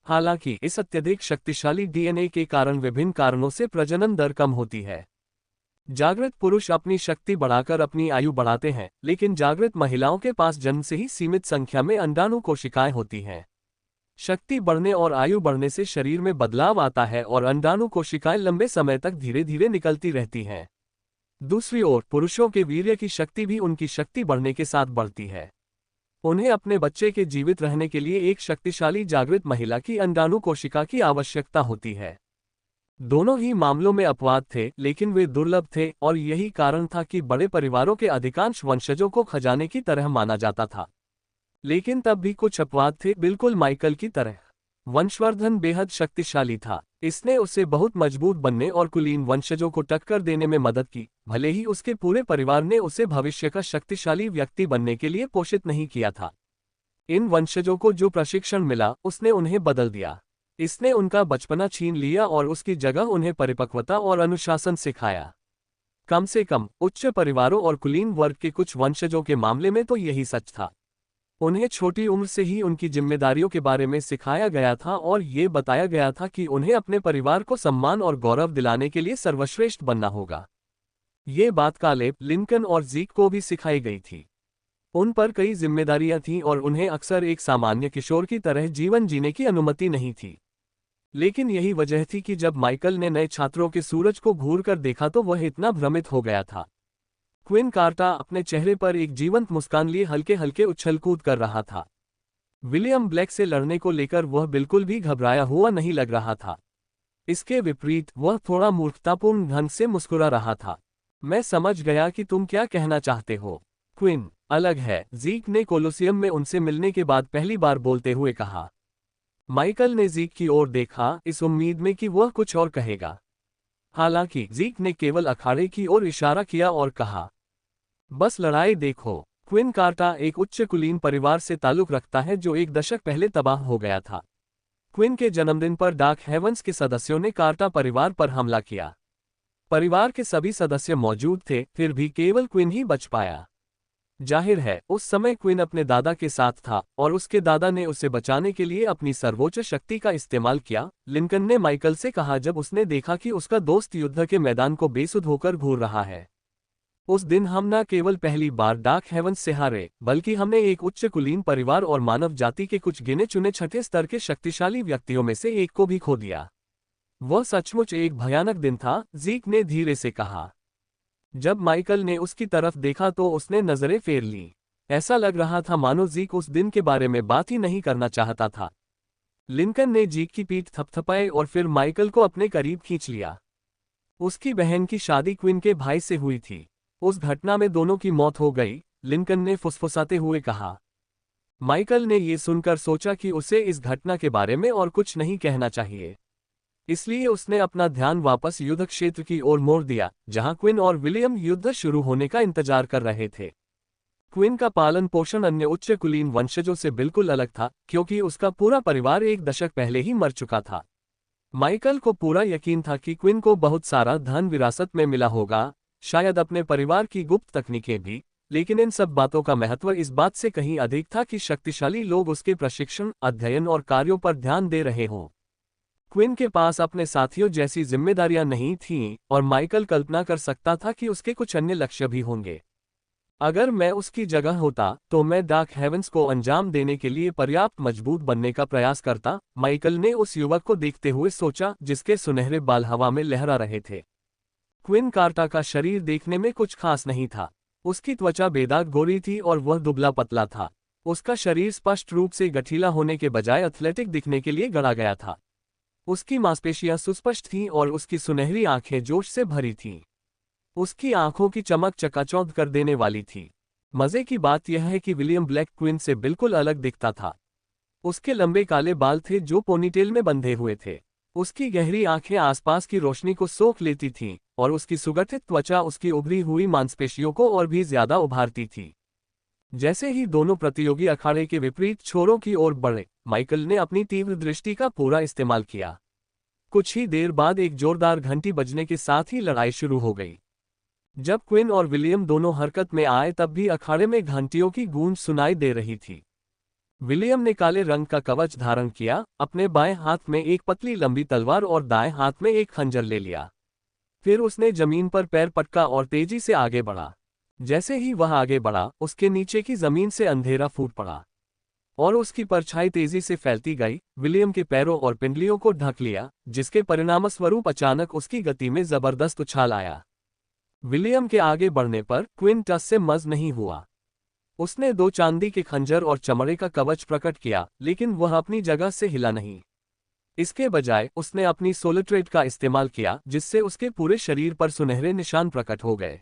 हालांकि इस अत्यधिक शक्तिशाली डीएनए के कारण विभिन्न कारणों से प्रजनन दर कम होती है। जागृत पुरुष अपनी शक्ति बढ़ाकर अपनी आयु बढ़ाते हैं, लेकिन जागृत महिलाओं के पास जन्म से ही सीमित संख्या में अंडाणु कोशिकाएं होती हैं। शक्ति बढ़ने और आयु बढ़ने से शरीर में बदलाव आता है और अंडाणु कोशिकाएं लंबे समय तक धीरे धीरे निकलती रहती हैं। दूसरी ओर पुरुषों के वीर्य की शक्ति भी उनकी शक्ति बढ़ने के साथ बढ़ती है। उन्हें अपने बच्चे के जीवित रहने के लिए एक शक्तिशाली जागृत महिला की अंडाणु कोशिका की आवश्यकता होती है। दोनों ही मामलों में अपवाद थे, लेकिन वे दुर्लभ थे और यही कारण था कि बड़े परिवारों के अधिकांश वंशजों को खजाने की तरह माना जाता था। लेकिन तब भी कुछ अपवाद थे, बिल्कुल माइकल की तरह। वंशवर्धन बेहद शक्तिशाली था। इसने उसे बहुत मजबूत बनने और कुलीन वंशजों को टक्कर देने में मदद की, भले ही उसके पूरे परिवार ने उसे भविष्य का शक्तिशाली व्यक्ति बनने के लिए पोषित नहीं किया था। इन वंशजों को जो प्रशिक्षण मिला उसने उन्हें बदल दिया। इसने उनका बचपना छीन लिया और उसकी जगह उन्हें परिपक्वता और अनुशासन सिखाया। कम से कम उच्च परिवारों और कुलीन वर्ग के कुछ वंशजों के मामले में तो यही सच था। उन्हें छोटी उम्र से ही उनकी जिम्मेदारियों के बारे में सिखाया गया था और ये बताया गया था कि उन्हें अपने परिवार को सम्मान और गौरव दिलाने के लिए सर्वश्रेष्ठ बनना होगा। ये बात कालेब, लिंकन और जीक को भी सिखाई गई थी। उन पर कई जिम्मेदारियां थीं और उन्हें अक्सर एक सामान्य किशोर की तरह जीवन जीने की अनुमति नहीं थी। लेकिन यही वजह थी कि जब माइकल ने नए छात्रों के सूरज को घूरकर देखा तो वह इतना भ्रमित हो गया था। क्विन कार्टा अपने चेहरे पर एक जीवंत मुस्कान लिए हल्के हल्के उछल कूद कर रहा था। विलियम ब्लैक से लड़ने को लेकर वह बिल्कुल भी घबराया हुआ नहीं लग रहा था। इसके विपरीत वह थोड़ा मूर्खतापूर्ण ढंग से मुस्कुरा रहा था। मैं समझ गया कि तुम क्या कहना चाहते हो, क्विन। अलग है, जीक ने कोलोसियम में उनसे मिलने के बाद पहली बार बोलते हुए कहा। माइकल ने जीक की ओर देखा, इस उम्मीद में कि वह कुछ और कहेगा। हालांकि जीक ने केवल अखाड़े की ओर इशारा किया और कहा, बस लड़ाई देखो। क्विन कार्टा एक उच्च कुलीन परिवार से ताल्लुक रखता है जो 1 दशक पहले तबाह हो गया था। क्विन के जन्मदिन पर डार्क हेवंस के सदस्यों ने कार्टा परिवार पर हमला किया। परिवार के सभी सदस्य मौजूद थे, फिर भी केवल क्विन ही बच पाया। जाहिर है उस समय क्विन अपने दादा के साथ था और उसके दादा ने उसे बचाने के लिए अपनी सर्वोच्च शक्ति का इस्तेमाल किया, लिंकन ने माइकल से कहा जब उसने देखा कि उसका दोस्त युद्ध के मैदान को बेसुध होकर घूर रहा है। उस दिन हम न केवल पहली बार डार्क हेवंस से हारे, बल्कि हमने एक उच्च कुलीन परिवार और मानव जाति के कुछ गिने चुने छठे स्तर के शक्तिशाली व्यक्तियों में से एक को भी खो दिया। वह सचमुच एक भयानक दिन था, ज़ीक ने धीरे से कहा। जब माइकल ने उसकी तरफ देखा तो उसने नजरें फेर लीं। ऐसा लग रहा था मानो ज़ीक उस दिन के बारे में बात ही नहीं करना चाहता था। लिंकन ने ज़ीक की पीठ थपथपाई और फिर माइकल को अपने करीब खींच लिया। उसकी बहन की शादी क्विन के भाई से हुई थी। उस घटना में दोनों की मौत हो गई, लिंकन ने फुसफुसाते हुए कहा। माइकल ने ये सुनकर सोचा कि उसे इस घटना के बारे में और कुछ नहीं कहना चाहिए। इसलिए उसने अपना ध्यान वापस युद्ध क्षेत्र की ओर मोड़ दिया, जहां क्विन और विलियम युद्ध शुरू होने का इंतजार कर रहे थे। क्विन का पालन पोषण अन्य उच्च कुलीन वंशजों से बिल्कुल अलग था, क्योंकि उसका पूरा परिवार एक दशक पहले ही मर चुका था। माइकल को पूरा यकीन था कि क्विन को बहुत सारा धन विरासत में मिला होगा, शायद अपने परिवार की गुप्त तकनीकें भी, लेकिन इन सब बातों का महत्व इस बात से कहीं अधिक था कि शक्तिशाली लोग उसके प्रशिक्षण, अध्ययन और कार्यों पर ध्यान दे रहे हों। क्विन के पास अपने साथियों जैसी जिम्मेदारियां नहीं थीं, और माइकल कल्पना कर सकता था कि उसके कुछ अन्य लक्ष्य भी होंगे। अगर मैं उसकी जगह होता तो मैं डार्क हेवंस को अंजाम देने के लिए पर्याप्त मजबूत बनने का प्रयास करता, माइकल ने उस युवक को देखते हुए सोचा जिसके सुनहरे बाल हवा में लहरा रहे थे। क्विन कार्टा का शरीर देखने में कुछ खास नहीं था। उसकी त्वचा बेदाग गोरी थी और वह दुबला पतला था। उसका शरीर स्पष्ट रूप से गठीला होने के बजाय एथलेटिक दिखने के लिए गढ़ा गया था। उसकी मांसपेशियां सुस्पष्ट थीं और उसकी सुनहरी आंखें जोश से भरी थीं। उसकी आंखों की चमक चकाचौंध कर देने वाली थी। मजे की बात यह है कि विलियम ब्लैक क्विन से बिल्कुल अलग दिखता था। उसके लंबे काले बाल थे जो पोनीटेल में बंधे हुए थे। उसकी गहरी आंखें आसपास की रोशनी को सोख लेती थीं, और उसकी सुगठित त्वचा उसकी उभरी हुई मांसपेशियों को और भी ज्यादा उभारती थी। जैसे ही दोनों प्रतियोगी अखाड़े के विपरीत छोरों की ओर बढ़े, माइकल ने अपनी तीव्र दृष्टि का पूरा इस्तेमाल किया। कुछ ही देर बाद एक जोरदार घंटी बजने के साथ ही लड़ाई शुरू हो गई। जब क्विन और विलियम दोनों हरकत में आए तब भी अखाड़े में घंटियों की गूंज सुनाई दे रही थी। विलियम ने काले रंग का कवच धारण किया, अपने बाएं हाथ में एक पतली लंबी तलवार और दाएं हाथ में एक खंजर ले लिया। फिर उसने जमीन पर पैर पटका और तेजी से आगे बढ़ा। जैसे ही वह आगे बढ़ा, उसके नीचे की जमीन से अंधेरा फूट पड़ा और उसकी परछाई तेजी से फैलती गई, विलियम के पैरों और पिंडलियों को ढक लिया, जिसके परिणामस्वरूप अचानक उसकी गति में जबरदस्त उछाल आया। विलियम के आगे बढ़ने पर क्विन टस से मज नहीं हुआ। उसने दो चांदी के खंजर और चमड़े का कवच प्रकट किया, लेकिन वह अपनी जगह से हिला नहीं। इसके बजाय उसने अपनी सोलिट्रेट का इस्तेमाल किया, जिससे उसके पूरे शरीर पर सुनहरे निशान प्रकट हो गए।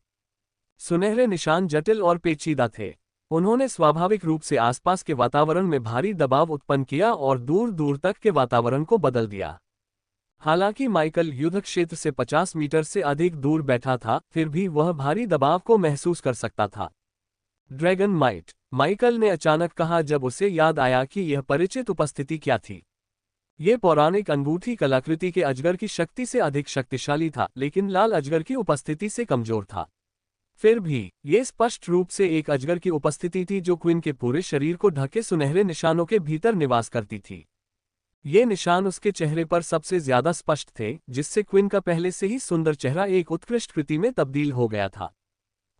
सुनहरे निशान जटिल और पेचीदा थे। उन्होंने स्वाभाविक रूप से आसपास के वातावरण में भारी दबाव उत्पन्न किया और दूर दूर तक के वातावरण को बदल दिया। हालांकि माइकल युद्ध क्षेत्र से 50 मीटर से अधिक दूर बैठा था, फिर भी वह भारी दबाव को महसूस कर सकता था। ड्रैगन माइट, माइकल ने अचानक कहा जब उसे याद आया कि यह परिचित उपस्थिति क्या थी। यह पौराणिक अंगूठी कलाकृति के अजगर की शक्ति से अधिक शक्तिशाली था, लेकिन लाल अजगर की उपस्थिति से कमजोर था। फिर भी ये स्पष्ट रूप से एक अजगर की उपस्थिति थी जो क्विन के पूरे शरीर को ढके सुनहरे निशानों के भीतर निवास करती थी। ये निशान उसके चेहरे पर सबसे ज्यादा स्पष्ट थे, जिससे क्विन का पहले से ही सुंदर चेहरा एक उत्कृष्ट कृति में तब्दील हो गया था।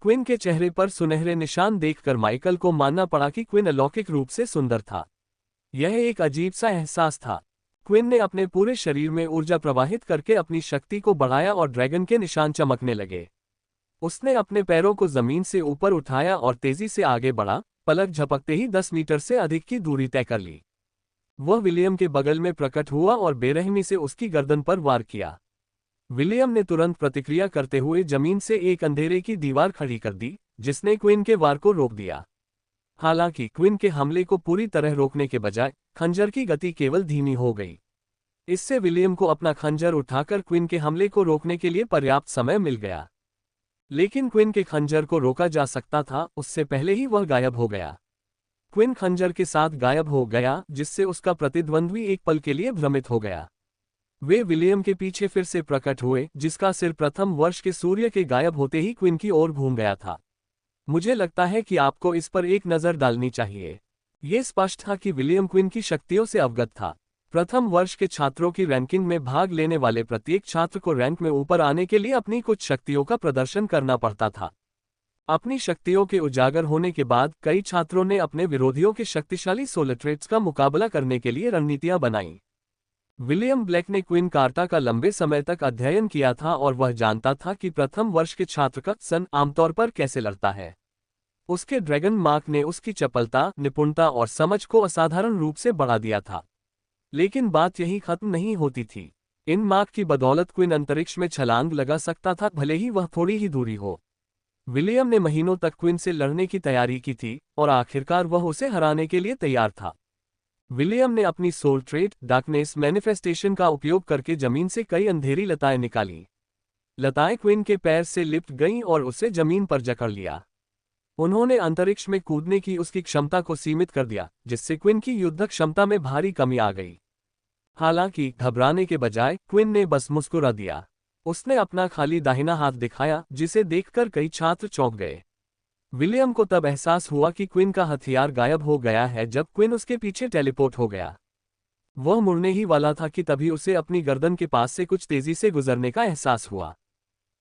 क्विन के चेहरे पर सुनहरे निशान देखकर माइकल को मानना पड़ा कि क्विन अलौकिक रूप से सुंदर था। यह एक अजीब सा एहसास था। क्विन ने अपने पूरे शरीर में ऊर्जा प्रवाहित करके अपनी शक्ति को बढ़ाया और ड्रैगन के निशान चमकने लगे। उसने अपने पैरों को जमीन से ऊपर उठाया और तेजी से आगे बढ़ा, पलक झपकते ही 10 मीटर से अधिक की दूरी तय कर ली। वह विलियम के बगल में प्रकट हुआ और बेरहमी से उसकी गर्दन पर वार किया। विलियम ने तुरंत प्रतिक्रिया करते हुए जमीन से एक अंधेरे की दीवार खड़ी कर दी, जिसने क्विन के वार को रोक दिया। हालांकि क्विन के हमले को पूरी तरह रोकने के बजाय खंजर की गति केवल धीमी हो गई। इससे विलियम को अपना खंजर उठाकर क्विन के हमले को रोकने के लिए पर्याप्त समय मिल गया। लेकिन क्विन के खंजर को रोका जा सकता था, उससे पहले ही वह गायब हो गया। क्विन खंजर के साथ गायब हो गया, जिससे उसका प्रतिद्वंद्वी एक पल के लिए भ्रमित हो गया। वे विलियम के पीछे फिर से प्रकट हुए, जिसका सिर प्रथम वर्ष के सूर्य के गायब होते ही क्विन की ओर घूम गया था। मुझे लगता है कि आपको इस पर एक नज़र डालनी चाहिए। ये स्पष्ट था कि विलियम क्विन की शक्तियों से अवगत था। प्रथम वर्ष के छात्रों की रैंकिंग में भाग लेने वाले प्रत्येक छात्र को रैंक में ऊपर आने के लिए अपनी कुछ शक्तियों का प्रदर्शन करना पड़ता था। अपनी शक्तियों के उजागर होने के बाद कई छात्रों ने अपने विरोधियों के शक्तिशाली सोलर ट्रेड्स का मुकाबला करने के लिए रणनीतियां बनाईं। विलियम ब्लैक ने क्वीन कार्टा का लंबे समय तक अध्ययन किया था और वह जानता था कि प्रथम वर्ष के छात्र का सन आमतौर पर कैसे लड़ता है। उसके ड्रैगन मार्क ने उसकी चपलता, निपुणता और समझ को असाधारण रूप से बढ़ा दिया था। लेकिन बात यही खत्म नहीं होती थी। इन मार्क की बदौलत क्वीन अंतरिक्ष में छलांग लगा सकता था, भले ही वह थोड़ी ही दूरी हो। विलियम ने महीनों तक क्वीन से लड़ने की तैयारी की थी और आखिरकार वह उसे हराने के लिए तैयार था। विलियम ने अपनी सोल ट्रेड डार्कनेस मैनिफेस्टेशन का उपयोग करके जमीन से कई अंधेरी लताएं निकाली। लताएं क्वीन के पैर से लिपट गईं और उसे जमीन पर जकड़ लिया। उन्होंने अंतरिक्ष में कूदने की उसकी क्षमता को सीमित कर दिया, जिससे क्वीन की युद्ध क्षमता में भारी कमी आ गई। हालांकि घबराने के बजाय क्वीन ने बस मुस्कुरा दिया। उसने अपना खाली दाहिना हाथ दिखाया, जिसे देखकर कई छात्र चौंक गए। विलियम को तब एहसास हुआ कि क्वीन का हथियार गायब हो गया है जब क्वीन उसके पीछे टेलीपोर्ट हो गया। वह मुड़ने ही वाला था कि तभी उसे अपनी गर्दन के पास से कुछ तेजी से गुजरने का एहसास हुआ।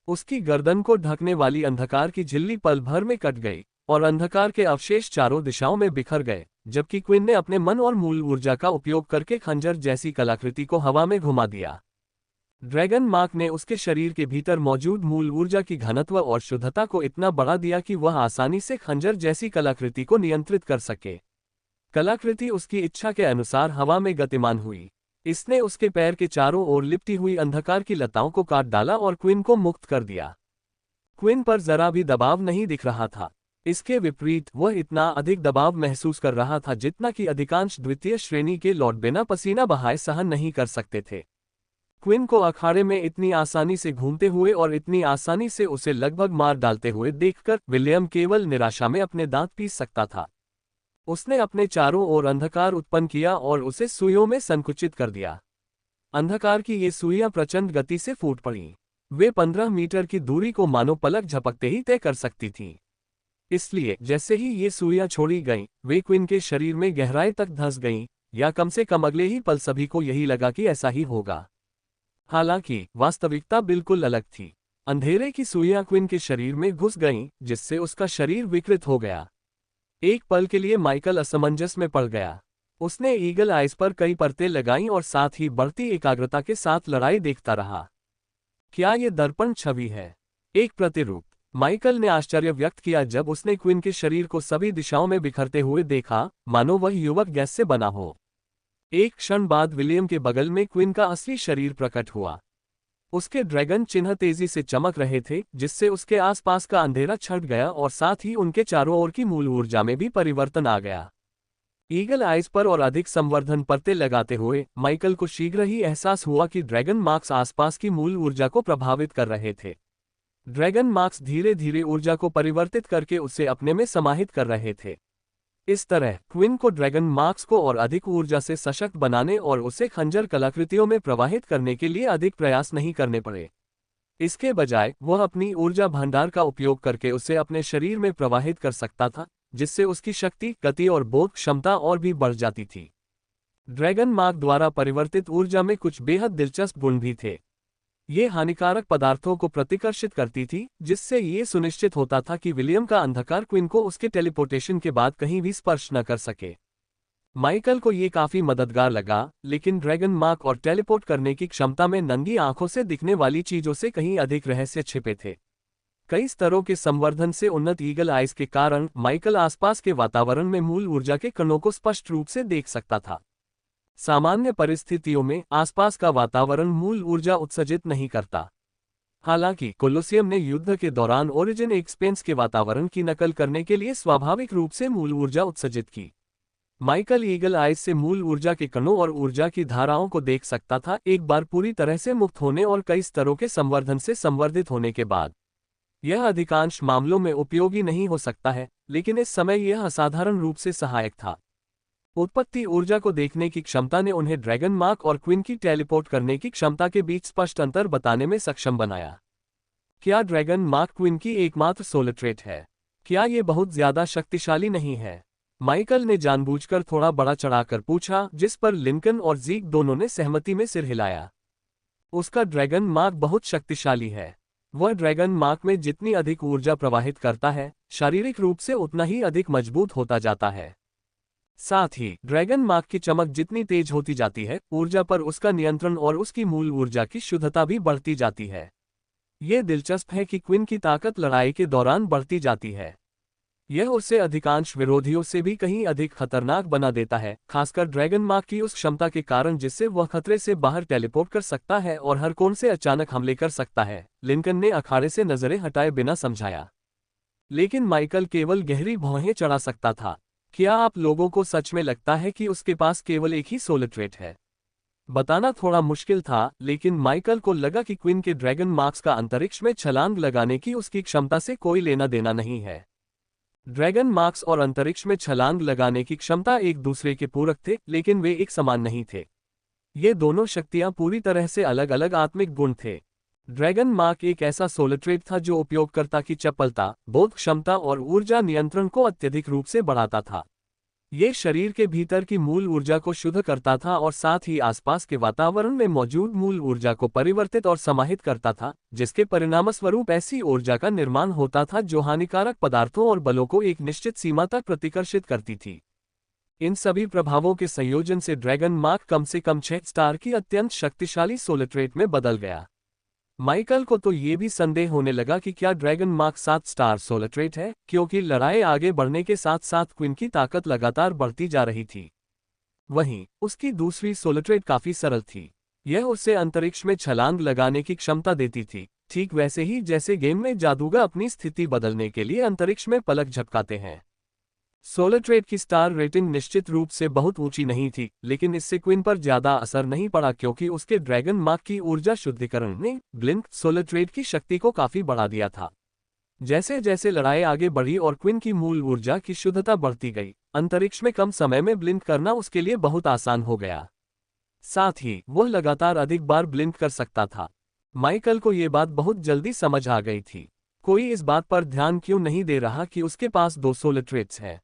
उसकी गर्दन को ढकने वाली अंधकार की झिल्ली पल भर में कट गई और अंधकार के अवशेष चारों दिशाओं में बिखर गए, जबकि क्वीन ने अपने मन और मूल ऊर्जा का उपयोग करके खंजर जैसी कलाकृति को हवा में घुमा दिया। ड्रैगन मार्क ने उसके शरीर के भीतर मौजूद मूल ऊर्जा की घनत्व और शुद्धता को इतना बढ़ा दिया कि वह आसानी से खंजर जैसी कलाकृति को नियंत्रित कर सके। कलाकृति उसकी इच्छा के अनुसार हवा में गतिमान हुई। इसने उसके पैर के चारों ओर लिपटी हुई अंधकार की लताओं को काट डाला और क्वीन को मुक्त कर दिया। क्वीन पर जरा भी दबाव नहीं दिख रहा था। इसके विपरीत वह इतना अधिक दबाव महसूस कर रहा था जितना कि अधिकांश द्वितीय श्रेणी के लॉर्ड बिना पसीना बहाए सहन नहीं कर सकते थे। क्वीन को अखाड़े में इतनी आसानी से घूमते हुए और इतनी आसानी से उसे लगभग मार डालते हुए देखकर विलियम केवल निराशा में अपने दांत पीस सकता था। उसने अपने चारों ओर अंधकार उत्पन्न किया और उसे सुइयों में संकुचित कर दिया। अंधकार की ये सुइयां प्रचंड गति से फूट पड़ीं। वे 15 मीटर की दूरी को मानो पलक झपकते ही तय कर सकती थीं। इसलिए जैसे ही ये सुइयां छोड़ी गईं, वे क्वीन के शरीर में गहराई तक धंस गईं, या कम से कम अगले ही पल सभी को यही लगा कि ऐसा ही होगा। हालांकि वास्तविकता बिल्कुल अलग थी। अंधेरे की सुइयां क्वीन के शरीर में घुस गईं, जिससे उसका शरीर विकृत हो गया। एक पल के लिए माइकल असमंजस में पड़ गया। उसने ईगल आइज पर कई परतें लगाईं और साथ ही बढ़ती एकाग्रता के साथ लड़ाई देखता रहा। क्या ये दर्पण छवि है? एक प्रतिरूप? माइकल ने आश्चर्य व्यक्त किया जब उसने क्वीन के शरीर को सभी दिशाओं में बिखरते हुए देखा, मानो वह युवक गैस से बना हो। एक क्षण बाद विलियम के बगल में क्वीन का असली शरीर प्रकट हुआ। उसके ड्रैगन चिन्ह तेजी से चमक रहे थे, जिससे उसके आसपास का अंधेरा छट गया और साथ ही उनके चारों ओर की मूल ऊर्जा में भी परिवर्तन आ गया। ईगल आइज पर और अधिक संवर्धन परतें लगाते हुए माइकल को शीघ्र ही एहसास हुआ कि ड्रैगन मार्क्स आसपास की मूल ऊर्जा को प्रभावित कर रहे थे। ड्रैगन मार्क्स धीरे धीरे ऊर्जा को परिवर्तित करके उसे अपने में समाहित कर रहे थे। इस तरह क्वीन को ड्रैगन मार्क्स को और अधिक ऊर्जा से सशक्त बनाने और उसे खंजर कलाकृतियों में प्रवाहित करने के लिए अधिक प्रयास नहीं करने पड़े। इसके बजाय वह अपनी ऊर्जा भंडार का उपयोग करके उसे अपने शरीर में प्रवाहित कर सकता था, जिससे उसकी शक्ति, गति और बोध क्षमता और भी बढ़ जाती थी। ड्रैगन मार्क द्वारा परिवर्तित ऊर्जा में कुछ बेहद दिलचस्प गुण भी थे। ये हानिकारक पदार्थों को प्रतिकर्षित करती थी, जिससे ये सुनिश्चित होता था कि विलियम का अंधकार क्वीन को उसके टेलीपोर्टेशन के बाद कहीं भी स्पर्श न कर सके। माइकल को ये काफी मददगार लगा, लेकिन ड्रैगन मार्क और टेलीपोर्ट करने की क्षमता में नंगी आंखों से दिखने वाली चीजों से कहीं अधिक रहस्य छिपे थे। कई स्तरों के संवर्धन से उन्नत ईगल आइज के कारण माइकल आसपास के वातावरण में मूल ऊर्जा के कणों को स्पष्ट रूप से देख सकता था। सामान्य परिस्थितियों में आसपास का वातावरण मूल ऊर्जा उत्सर्जित नहीं करता। हालांकि कोलोसियम ने युद्ध के दौरान ओरिजिन एक्सपेंस के वातावरण की नकल करने के लिए स्वाभाविक रूप से मूल ऊर्जा उत्सर्जित की। माइकल ईगल आइज से मूल ऊर्जा के कणों और ऊर्जा की धाराओं को देख सकता था, एक बार पूरी तरह से मुक्त होने और कई स्तरों के संवर्धन से संवर्धित होने के बाद। यह अधिकांश मामलों में उपयोगी नहीं हो सकता है, लेकिन इस समय यह असाधारण रूप से सहायक था। उत्पत्ति ऊर्जा को देखने की क्षमता ने उन्हें ड्रैगन मार्क और क्वीन की टेलीपोर्ट करने की क्षमता के बीच स्पष्ट अंतर बताने में सक्षम बनाया। क्या ड्रैगन मार्क क्वीन की एकमात्र सोलर ट्रेट है? क्या ये बहुत ज्यादा शक्तिशाली नहीं है? माइकल ने जानबूझकर थोड़ा बड़ा चढ़ाकर पूछा, जिस पर लिंकन और जीक दोनों ने सहमति में सिर हिलाया। उसका ड्रैगन मार्क बहुत शक्तिशाली है। वह ड्रैगन मार्क में जितनी अधिक ऊर्जा प्रवाहित करता है, शारीरिक रूप से उतना ही अधिक मजबूत होता जाता है। साथ ही ड्रैगन मार्क की चमक जितनी तेज होती जाती है, ऊर्जा पर उसका नियंत्रण और उसकी मूल ऊर्जा की शुद्धता भी बढ़ती जाती है। ये दिलचस्प है कि क्विन की ताकत लड़ाई के दौरान बढ़ती जाती है। यह उसे अधिकांश विरोधियों से भी कहीं अधिक खतरनाक बना देता है, खासकर ड्रैगन मार्क की उस क्षमता के कारण जिससे वह खतरे से बाहर टेलीपोर्ट कर सकता है और हर कोण से अचानक हमले कर सकता है। लिंकन ने अखाड़े से नजरें हटाए बिना समझाया। लेकिन माइकल केवल गहरी भौहें चढ़ा सकता था। क्या आप लोगों को सच में लगता है कि उसके पास केवल एक ही सोल ट्रेट है? बताना थोड़ा मुश्किल था, लेकिन माइकल को लगा कि क्विन के ड्रैगन मार्क्स का अंतरिक्ष में छलांग लगाने की उसकी क्षमता से कोई लेना देना नहीं है। ड्रैगन मार्क्स और अंतरिक्ष में छलांग लगाने की क्षमता एक दूसरे के पूरक थे, लेकिन वे एक समान नहीं थे। ये दोनों शक्तियां पूरी तरह से अलग अलग आत्मिक गुण थे। ड्रैगन मार्क एक ऐसा सोल ट्रेट था जो उपयोगकर्ता की चपलता, बोध क्षमता और ऊर्जा नियंत्रण को अत्यधिक रूप से बढ़ाता था। ये शरीर के भीतर की मूल ऊर्जा को शुद्ध करता था और साथ ही आसपास के वातावरण में मौजूद मूल ऊर्जा को परिवर्तित और समाहित करता था, जिसके परिणामस्वरूप ऐसी ऊर्जा का निर्माण होता था जो हानिकारक पदार्थों और बलों को एक निश्चित सीमा तक प्रतिकर्षित करती थी। इन सभी प्रभावों के संयोजन से ड्रैगन मार्क कम से कम 6 स्टार की अत्यंत शक्तिशाली सोल ट्रेट में बदल गया। माइकल को तो ये भी संदेह होने लगा कि क्या dragon mark 7 star soul trait है, क्योंकि लड़ाई आगे बढ़ने के साथ साथ क्विन की ताकत लगातार बढ़ती जा रही थी। वहीं उसकी दूसरी सोल ट्रेट काफी सरल थी। यह उसे अंतरिक्ष में छलांग लगाने की क्षमता देती थी, ठीक वैसे ही जैसे गेम में जादूगर अपनी स्थिति बदलने के लिए अंतरिक्ष में पलक झपकाते हैं। सोल ट्रेट की स्टार रेटिंग निश्चित रूप से बहुत ऊंची नहीं थी, लेकिन इससे क्विन पर ज्यादा असर नहीं पड़ा क्योंकि उसके ड्रैगन मार्क की ऊर्जा शुद्धिकरण ने ब्लिंक सोल ट्रेट की शक्ति को काफी बढ़ा दिया था। जैसे जैसे लड़ाई आगे बढ़ी और क्विन की मूल ऊर्जा की शुद्धता बढ़ती गई, अंतरिक्ष में कम समय में ब्लिंक करना उसके लिए बहुत आसान हो गया। साथ ही वह लगातार अधिक बार ब्लिंक कर सकता था। माइकल को यह बात बहुत जल्दी समझ आ गई थी। कोई इस बात पर ध्यान क्यों नहीं दे रहा कि उसके पास 2 सोल ट्रेट्स हैं?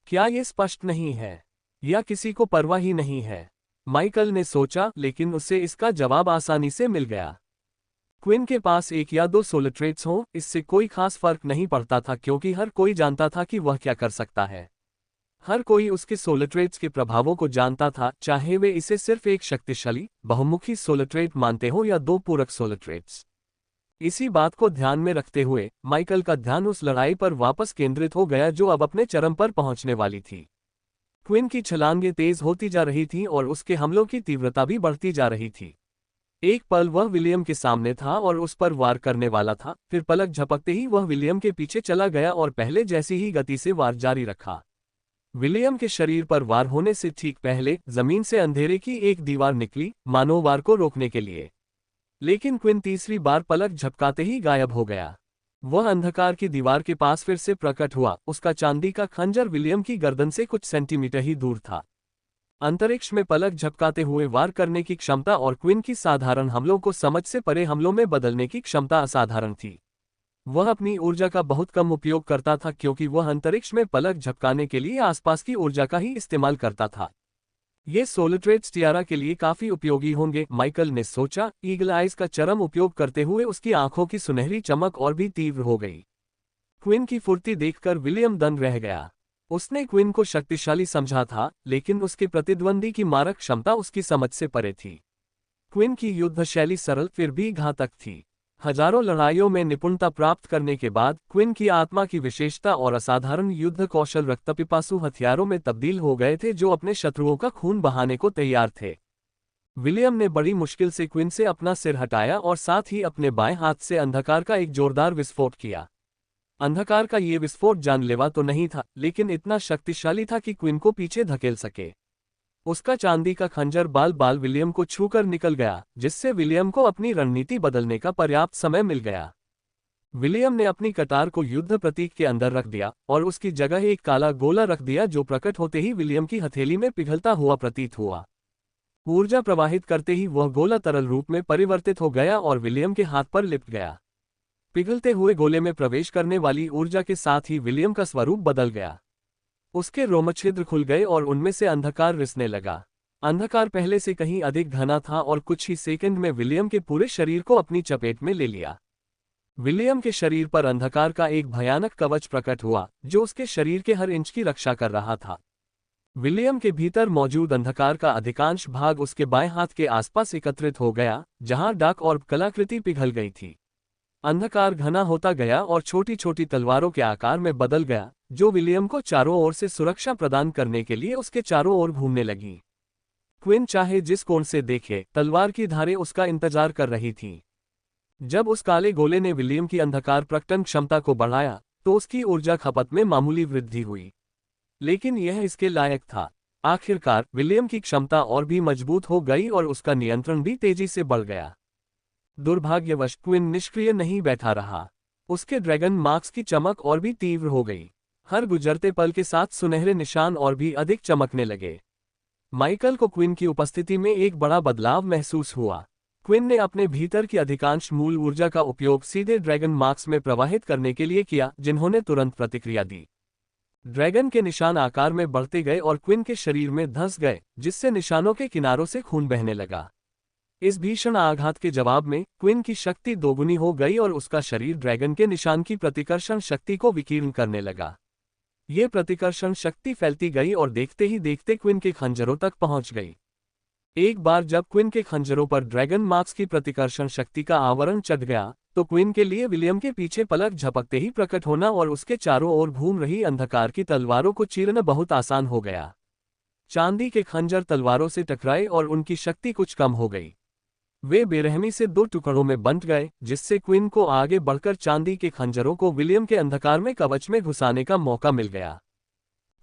क्या ये स्पष्ट नहीं है, या किसी को परवाह ही नहीं है? माइकल ने सोचा, लेकिन उसे इसका जवाब आसानी से मिल गया। क्विन के पास 1 या 2 सोल ट्रेट्स हों, इससे कोई खास फर्क नहीं पड़ता था क्योंकि हर कोई जानता था कि वह क्या कर सकता है। हर कोई उसके सोल ट्रेट्स के प्रभावों को जानता था, चाहे वे इसे सिर्फ एक शक्तिशाली, बहुमुखी सोल ट्रेट मानते हो या 2 पूरक सोल ट्रेट्स। इसी बात को ध्यान में रखते हुए माइकल का ध्यान उस लड़ाई पर वापस केंद्रित हो गया जो अब अपने चरम पर पहुंचने वाली थी। क्विन की छलांगें तेज होती जा रही थीं और उसके हमलों की तीव्रता भी बढ़ती जा रही थी। एक पल वह विलियम के सामने था और उस पर वार करने वाला था, फिर पलक झपकते ही वह विलियम के पीछे चला गया और पहले जैसी ही गति से वार जारी रखा। विलियम के शरीर पर वार होने से ठीक पहले जमीन से अंधेरे की एक दीवार निकली, मानो वार को रोकने के लिए। लेकिन क्विन तीसरी बार पलक झपकाते ही गायब हो गया। वह अंधकार की दीवार के पास फिर से प्रकट हुआ। उसका चांदी का खंजर विलियम की गर्दन से कुछ सेंटीमीटर ही दूर था। अंतरिक्ष में पलक झपकाते हुए वार करने की क्षमता और क्विन की साधारण हमलों को समझ से परे हमलों में बदलने की क्षमता असाधारण थी। वह अपनी ऊर्जा का बहुत कम उपयोग करता था क्योंकि वह अंतरिक्ष में पलक झपकाने के लिए आसपास की ऊर्जा का ही इस्तेमाल करता था। ये सोल ट्रेट्स टियारा के लिए काफी उपयोगी होंगे, माइकल ने सोचा। ईगल आइज का चरम उपयोग करते हुए उसकी आंखों की सुनहरी चमक और भी तीव्र हो गई। क्विन की फुर्ती देखकर विलियम दंग रह गया। उसने क्विन को शक्तिशाली समझा था, लेकिन उसके प्रतिद्वंदी की मारक क्षमता उसकी समझ से परे थी। क्विन की युद्ध शैली सरल फिर भी घातक थी। हजारों लड़ाइयों में निपुणता प्राप्त करने के बाद क्विन की आत्मा की विशेषता और असाधारण युद्ध कौशल रक्तपिपासु हथियारों में तब्दील हो गए थे जो अपने शत्रुओं का खून बहाने को तैयार थे। विलियम ने बड़ी मुश्किल से क्विन से अपना सिर हटाया और साथ ही अपने बाएं हाथ से अंधकार का एक जोरदार विस्फोट किया। अंधकार का ये विस्फोट जानलेवा तो नहीं था, लेकिन इतना शक्तिशाली था कि क्विन को पीछे धकेल सके। उसका चांदी का खंजर बाल बाल विलियम को छूकर निकल गया, जिससे विलियम को अपनी रणनीति बदलने का पर्याप्त समय मिल गया। विलियम ने अपनी कटार को युद्ध प्रतीक के अंदर रख दिया और उसकी जगह एक काला गोला रख दिया जो प्रकट होते ही विलियम की हथेली में पिघलता हुआ प्रतीत हुआ। ऊर्जा प्रवाहित करते ही वह गोला तरल रूप में परिवर्तित हो गया और विलियम के हाथ पर लिपट गया। पिघलते हुए गोले में प्रवेश करने वाली ऊर्जा के साथ ही विलियम का स्वरूप बदल गया। उसके रोमछिद्र खुल गए और उनमें से अंधकार रिसने लगा। अंधकार पहले से कहीं अधिक घना था और कुछ ही सेकंड में विलियम के पूरे शरीर को अपनी चपेट में ले लिया। विलियम के शरीर पर अंधकार का एक भयानक कवच प्रकट हुआ जो उसके शरीर के हर इंच की रक्षा कर रहा था। विलियम के भीतर मौजूद अंधकार का अधिकांश भाग उसके बाएं हाथ के आसपास एकत्रित हो गया, जहां डार्क ऑर्ब कलाकृति पिघल गई थी। अंधकार घना होता गया और छोटी छोटी तलवारों के आकार में बदल गया, जो विलियम को चारों ओर से सुरक्षा प्रदान करने के लिए उसके चारों ओर घूमने लगी। क्विन चाहे जिस कोण से देखे, तलवार की धारें उसका इंतजार कर रही थीं। जब उस काले गोले ने विलियम की अंधकार प्रकटन क्षमता को बढ़ाया, तो उसकी ऊर्जा खपत में मामूली वृद्धि हुई, लेकिन यह इसके लायक था। आखिरकार विलियम की क्षमता और भी मजबूत हो गई और उसका नियंत्रण भी तेजी से बढ़ गया। दुर्भाग्यवश क्विन निष्क्रिय नहीं बैठा रहा। उसके ड्रैगन मार्क्स की चमक और भी तीव्र हो गई। हर गुजरते पल के साथ सुनहरे निशान और भी अधिक चमकने लगे। माइकल को क्विन की उपस्थिति में एक बड़ा बदलाव महसूस हुआ। क्विन ने अपने भीतर की अधिकांश मूल ऊर्जा का उपयोग सीधे ड्रैगन मार्क्स में प्रवाहित करने के लिए किया, जिन्होंने तुरंत प्रतिक्रिया दी। ड्रैगन के निशान आकार में बढ़ते गए और क्विन के शरीर में धंस गए, जिससे निशानों के किनारों से खून बहने लगा। इस भीषण आघात के जवाब में क्विन की शक्ति दोगुनी हो गई और उसका शरीर ड्रैगन के निशान की प्रतिकर्षण शक्ति को विकीर्ण करने लगा। ये प्रतिकर्षण शक्ति फैलती गई और देखते ही देखते क्विन के खंजरों तक पहुंच गई। एक बार जब क्विन के खंजरों पर ड्रैगन मार्क्स की प्रतिकर्षण शक्ति का आवरण चढ़ गया, तो क्विन के लिए विलियम के पीछे पलक झपकते ही प्रकट होना और उसके चारों ओर घूम रही अंधकार की तलवारों को चीरना बहुत आसान हो गया। चांदी के खंजर तलवारों से टकराए और उनकी शक्ति कुछ कम हो गई। वे बेरहमी से दो टुकड़ों में बंट गए, जिससे क्विन को आगे बढ़कर चांदी के खंजरों को विलियम के अंधकार में कवच में घुसाने का मौका मिल गया।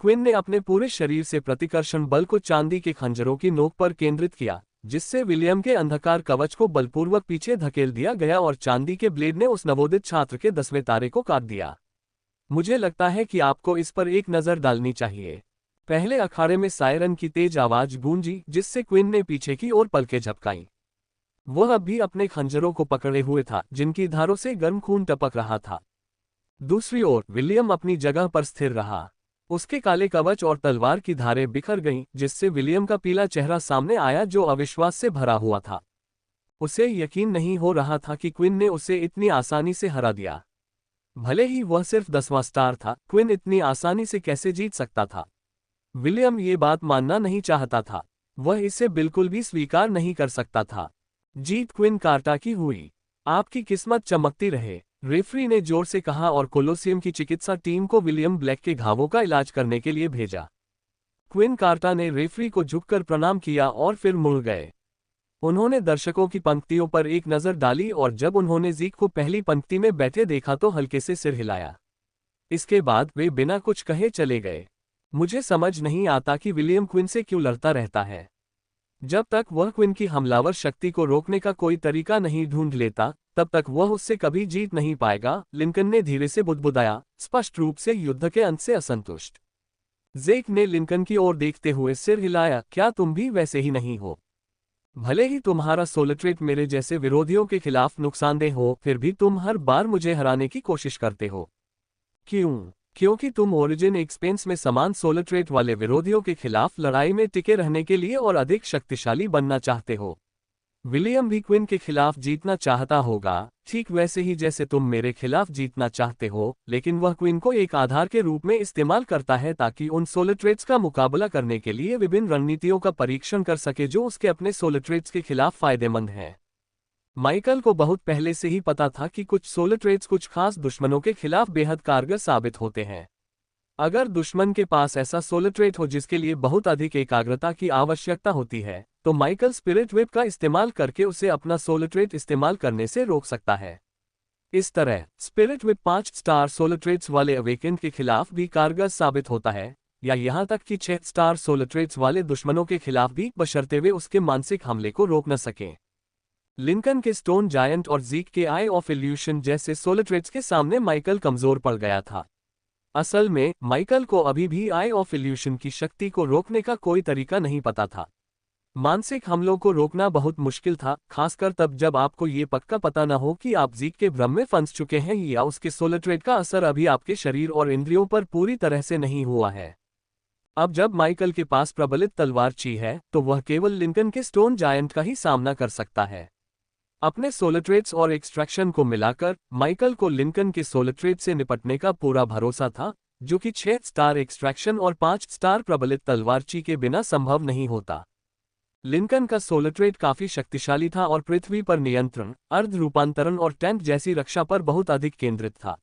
क्विन ने अपने पूरे शरीर से प्रतिकर्षण बल को चांदी के खंजरों की नोक पर केंद्रित किया, जिससे विलियम के अंधकार कवच को बलपूर्वक पीछे धकेल दिया गया और चांदी के ब्लेड ने उस नवोदित छात्र के 10वें तारे को काट दिया। मुझे लगता है कि आपको इस पर एक नज़र डालनी चाहिए। पहले अखाड़े में सायरन की तेज आवाज गूंजी, जिससे क्विन ने पीछे की ओर पलकें झपकाईं। वह अब भी अपने खंजरों को पकड़े हुए था, जिनकी धारों से गर्म खून टपक रहा था। दूसरी ओर विलियम अपनी जगह पर स्थिर रहा। उसके काले कवच और तलवार की धारें बिखर गईं, जिससे विलियम का पीला चेहरा सामने आया, जो अविश्वास से भरा हुआ था। उसे यकीन नहीं हो रहा था कि क्विन ने उसे इतनी आसानी से हरा दिया। भले ही वह सिर्फ 10वां स्टार था, क्विन इतनी आसानी से कैसे जीत सकता था? विलियम ये बात मानना नहीं चाहता था। वह इसे बिल्कुल भी स्वीकार नहीं कर सकता था। जीत क्विन कार्टा की हुई। आपकी किस्मत चमकती रहे, रेफरी ने जोर से कहा और कोलोसियम की चिकित्सा टीम को विलियम ब्लैक के घावों का इलाज करने के लिए भेजा। क्विन कार्टा ने रेफरी को झुककर प्रणाम किया और फिर मुड़ गए। उन्होंने दर्शकों की पंक्तियों पर एक नज़र डाली और जब उन्होंने ज़ीक को पहली पंक्ति में बैठे देखा तो हल्के से सिर हिलाया। इसके बाद वे बिना कुछ कहे चले गए। मुझे समझ नहीं आता कि विलियम क्विन से क्यों लड़ता रहता है। जब तक वह क्विन की हमलावर शक्ति को रोकने का कोई तरीका नहीं ढूंढ लेता, तब तक वह उससे कभी जीत नहीं पाएगा, लिंकन ने धीरे से बुदबुदाया, स्पष्ट रूप से युद्ध के अंत से असंतुष्ट। जेक ने लिंकन की ओर देखते हुए सिर हिलाया, क्या तुम भी वैसे ही नहीं हो? भले ही तुम्हारा सोलट्रेट मेरे जैसे विरोधियों के खिलाफ नुकसानदेह हो, फिर भी तुम हर बार मुझे हराने की कोशिश करते हो। क्यों? क्योंकि तुम ओरिजिन एक्सपेंस में समान सोलट्रेट वाले विरोधियों के खिलाफ लड़ाई में टिके रहने के लिए और अधिक शक्तिशाली बनना चाहते हो। विलियम भी क्विन के खिलाफ जीतना चाहता होगा, ठीक वैसे ही जैसे तुम मेरे खिलाफ जीतना चाहते हो, लेकिन वह क्विन को एक आधार के रूप में इस्तेमाल करता है ताकि उन सोलट्रेट्स का मुकाबला करने के लिए विभिन्न रणनीतियों का परीक्षण कर सके जो उसके अपने सोलट्रेट्स के खिलाफ फायदेमंद हैं। माइकल को बहुत पहले से ही पता था कि कुछ सोलट्रेट्स कुछ खास दुश्मनों के खिलाफ बेहद कारगर साबित होते हैं। अगर दुश्मन के पास ऐसा सोलट्रेट हो जिसके लिए बहुत अधिक एकाग्रता की आवश्यकता होती है, तो माइकल स्पिरिट वेब का इस्तेमाल करके उसे अपना सोलट्रेट इस्तेमाल करने से रोक सकता है। इस तरह स्पिरिट वेब 5 स्टार सोलट्रेट्स वाले अवेकेंड के खिलाफ भी कारगर साबित होता है, या यहाँ तक कि 6 स्टार सोलट्रेट्स वाले दुश्मनों के खिलाफ भी, बशर्ते वे उसके मानसिक हमले को रोक न सकें। लिंकन के स्टोन जायंट और ज़ीक के आई ऑफ इल्यूशन जैसे सोलट्रेट्स के सामने माइकल कमजोर पड़ गया था। असल में माइकल को अभी भी आई ऑफ इल्यूशन की शक्ति को रोकने का कोई तरीका नहीं पता था। मानसिक हमलों को रोकना बहुत मुश्किल था, खासकर तब जब आपको ये पक्का पता न हो कि आप ज़ीक के भ्रम में फंस चुके हैं या उसके सोलट्रेट का असर अभी आपके शरीर और इंद्रियों पर पूरी तरह से नहीं हुआ है। अब जब माइकल के पास प्रबलित तलवार ची है, तो वह केवल लिंकन के स्टोन जायंट का ही सामना कर सकता है। अपने सोलर ट्रेड्स और एक्सट्रैक्शन को मिलाकर माइकल को लिंकन के सोलर ट्रेड से निपटने का पूरा भरोसा था, जो कि 6 स्टार एक्सट्रैक्शन और 5 स्टार प्रबलित तलवारची के बिना संभव नहीं होता। लिंकन का सोलर ट्रेड काफी शक्तिशाली था और पृथ्वी पर नियंत्रण, अर्ध रूपांतरण और टैंक जैसी रक्षा पर बहुत अधिक केंद्रित था।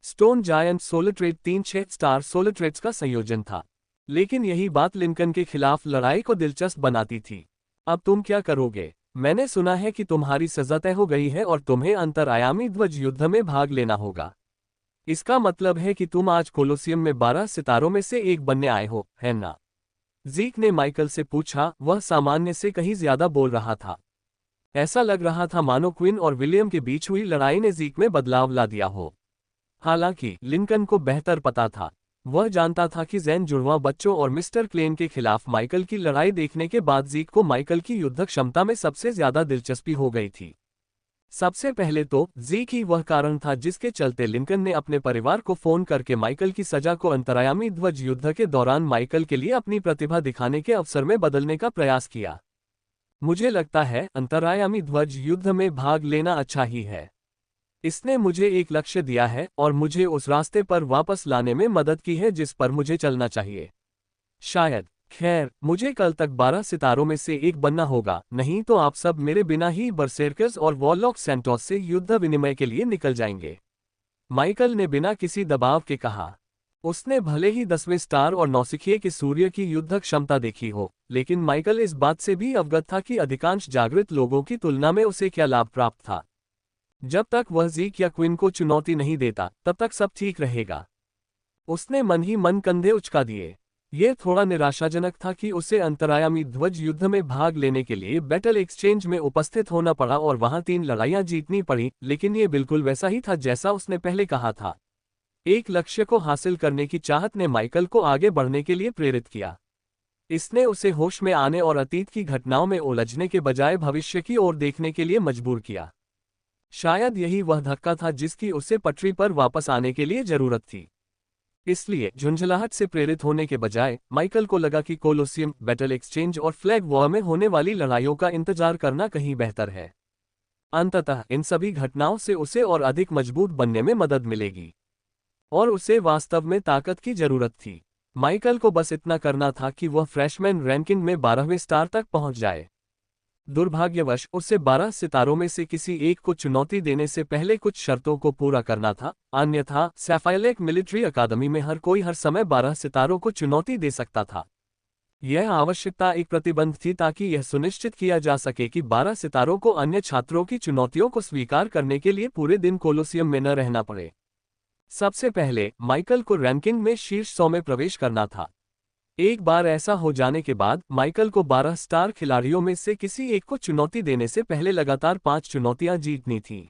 Stone giant solar trade 3-6 star solar trades का संयोजन था, लेकिन यही बात लिंकन के खिलाफ लड़ाई को दिलचस्प बनाती थी। अब तुम क्या करोगे? मैंने सुना है कि तुम्हारी सजा तय हो गई है और तुम्हें अंतरआयामी ध्वज युद्ध में भाग लेना होगा। इसका मतलब है कि तुम आज कोलोसियम में 12 सितारों में से एक बनने आए हो, है ना? ज़ीक ने माइकल से पूछा। वह सामान्य से कहीं ज्यादा बोल रहा था। ऐसा लग रहा था मानो क्विन और विलियम के बीच हुई लड़ाई ने ज़ीक में बदलाव ला दिया हो। हालांकि लिंकन को बेहतर पता था। वह जानता था कि जैन जुड़वां बच्चों और मिस्टर क्लेन के खिलाफ माइकल की लड़ाई देखने के बाद ज़ीक को माइकल की युद्ध क्षमता में सबसे ज्यादा दिलचस्पी हो गई थी। सबसे पहले तो ज़ीक ही वह कारण था जिसके चलते लिंकन ने अपने परिवार को फोन करके माइकल की सजा को अंतरआयामी ध्वज युद्ध के दौरान माइकल के लिए अपनी प्रतिभा दिखाने के अवसर में बदलने का प्रयास किया। मुझे लगता है अंतरआयामी ध्वज युद्ध में भाग लेना अच्छा ही है। इसने मुझे एक लक्ष्य दिया है और मुझे उस रास्ते पर वापस लाने में मदद की है जिस पर मुझे चलना चाहिए। शायद, खैर, मुझे कल तक 12 सितारों में से एक बनना होगा, नहीं तो आप सब मेरे बिना ही बरसेर्कर्स और वॉरलॉक सैंटोस से युद्ध विनिमय के लिए निकल जाएंगे। माइकल ने बिना किसी दबाव के कहा। उसने भले ही 10वें स्टार और नौसिखिए के सूर्य की युद्ध क्षमता देखी हो, लेकिन माइकल इस बात से भी अवगत था कि अधिकांश जागृत लोगों की तुलना में उसे क्या लाभ प्राप्त था। जब तक वह ज़ीक या क्विन को चुनौती नहीं देता, तब तक सब ठीक रहेगा। उसने मन ही मन कंधे उचका दिए। यह थोड़ा निराशाजनक था कि उसे अंतरआयामी ध्वज युद्ध में भाग लेने के लिए बैटल एक्सचेंज में उपस्थित होना पड़ा और वहां 3 लड़ाइयां जीतनी पड़ी, लेकिन यह बिल्कुल वैसा ही था जैसा उसने पहले कहा था। एक लक्ष्य को हासिल करने की चाहत ने माइकल को आगे बढ़ने के लिए प्रेरित किया। इसने उसे होश में आने और अतीत की घटनाओं में उलझने के बजाय भविष्य की ओर देखने के लिए मजबूर किया। शायद यही वह धक्का था जिसकी उसे पटरी पर वापस आने के लिए जरूरत थी। इसलिए झुंझलाहट से प्रेरित होने के बजाय माइकल को लगा कि कोलोसियम, बैटल एक्सचेंज और फ्लैग वॉर में होने वाली लड़ाइयों का इंतजार करना कहीं बेहतर है। अंततः इन सभी घटनाओं से उसे और अधिक मजबूत बनने में मदद मिलेगी, और उसे वास्तव में ताकत की जरूरत थी। माइकल को बस इतना करना था कि वह फ्रेशमैन रैंकिंग में 12वें स्टार तक पहुंच जाए। दुर्भाग्यवश उसे 12 सितारों में से किसी एक को चुनौती देने से पहले कुछ शर्तों को पूरा करना था, अन्यथा सैफायरलेक मिलिट्री अकादमी में हर कोई हर समय 12 सितारों को चुनौती दे सकता था। यह आवश्यकता एक प्रतिबंध थी ताकि यह सुनिश्चित किया जा सके कि 12 सितारों को अन्य छात्रों की चुनौतियों को स्वीकार करने के लिए पूरे दिन कोलोसियम में न रहना पड़े। सबसे पहले माइकल को रैंकिंग में शीर्ष 100 में प्रवेश करना था। एक बार ऐसा हो जाने के बाद माइकल को 12 स्टार खिलाड़ियों में से किसी एक को चुनौती देने से पहले लगातार 5 चुनौतियां जीतनी थीं।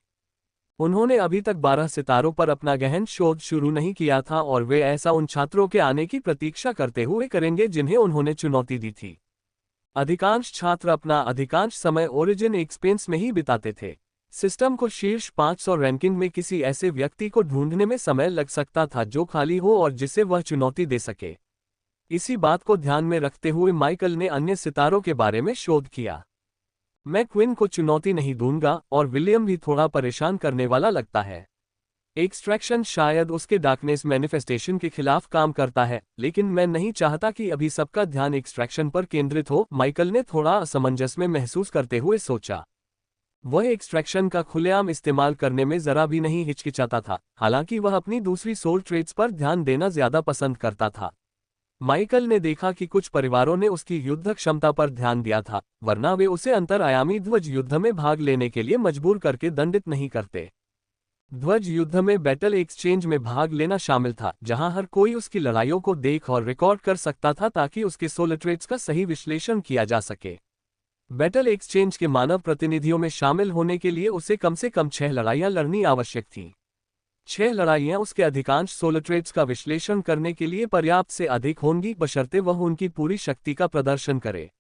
उन्होंने अभी तक 12 सितारों पर अपना गहन शोध शुरू नहीं किया था और वे ऐसा उन छात्रों के आने की प्रतीक्षा करते हुए करेंगे जिन्हें उन्होंने चुनौती दी थी। अधिकांश छात्र अपना अधिकांश समय ओरिजिन एक्सपेंस में ही बिताते थे। सिस्टम को शीर्ष 500 रैंकिंग में किसी ऐसे व्यक्ति को ढूंढने में समय लग सकता था जो खाली हो और जिसे वह चुनौती दे सके। इसी बात को ध्यान में रखते हुए माइकल ने अन्य सितारों के बारे में शोध किया। मैं क्विन को चुनौती नहीं दूंगा और विलियम भी थोड़ा परेशान करने वाला लगता है। एक्सट्रैक्शन शायद उसके डार्कनेस मैनिफेस्टेशन के खिलाफ काम करता है, लेकिन मैं नहीं चाहता कि अभी सबका ध्यान एक्सट्रैक्शन पर केंद्रित हो। माइकल ने थोड़ा असमंजस में महसूस करते हुए सोचा। वह एक्सट्रैक्शन का खुलेआम इस्तेमाल करने में जरा भी नहीं हिचकिचाता था, हालांकि वह अपनी दूसरी सोल ट्रेड्स पर ध्यान देना ज्यादा पसंद करता था। माइकल ने देखा कि कुछ परिवारों ने उसकी युद्ध क्षमता पर ध्यान दिया था, वरना वे उसे अंतरआयामी ध्वज युद्ध में भाग लेने के लिए मजबूर करके दंडित नहीं करते। ध्वज युद्ध में बैटल एक्सचेंज में भाग लेना शामिल था, जहां हर कोई उसकी लड़ाइयों को देख और रिकॉर्ड कर सकता था ताकि उसके सोलर ट्रेड्स का सही विश्लेषण किया जा सके। बैटल एक्सचेंज के मानव प्रतिनिधियों में शामिल होने के लिए उसे कम से कम 6 लड़ाइयां लड़नी आवश्यक थीं। 6 लड़ाइयां उसके अधिकांश सोलर ट्रेड्स का विश्लेषण करने के लिए पर्याप्त से अधिक होंगी, बशर्ते वह उनकी पूरी शक्ति का प्रदर्शन करे।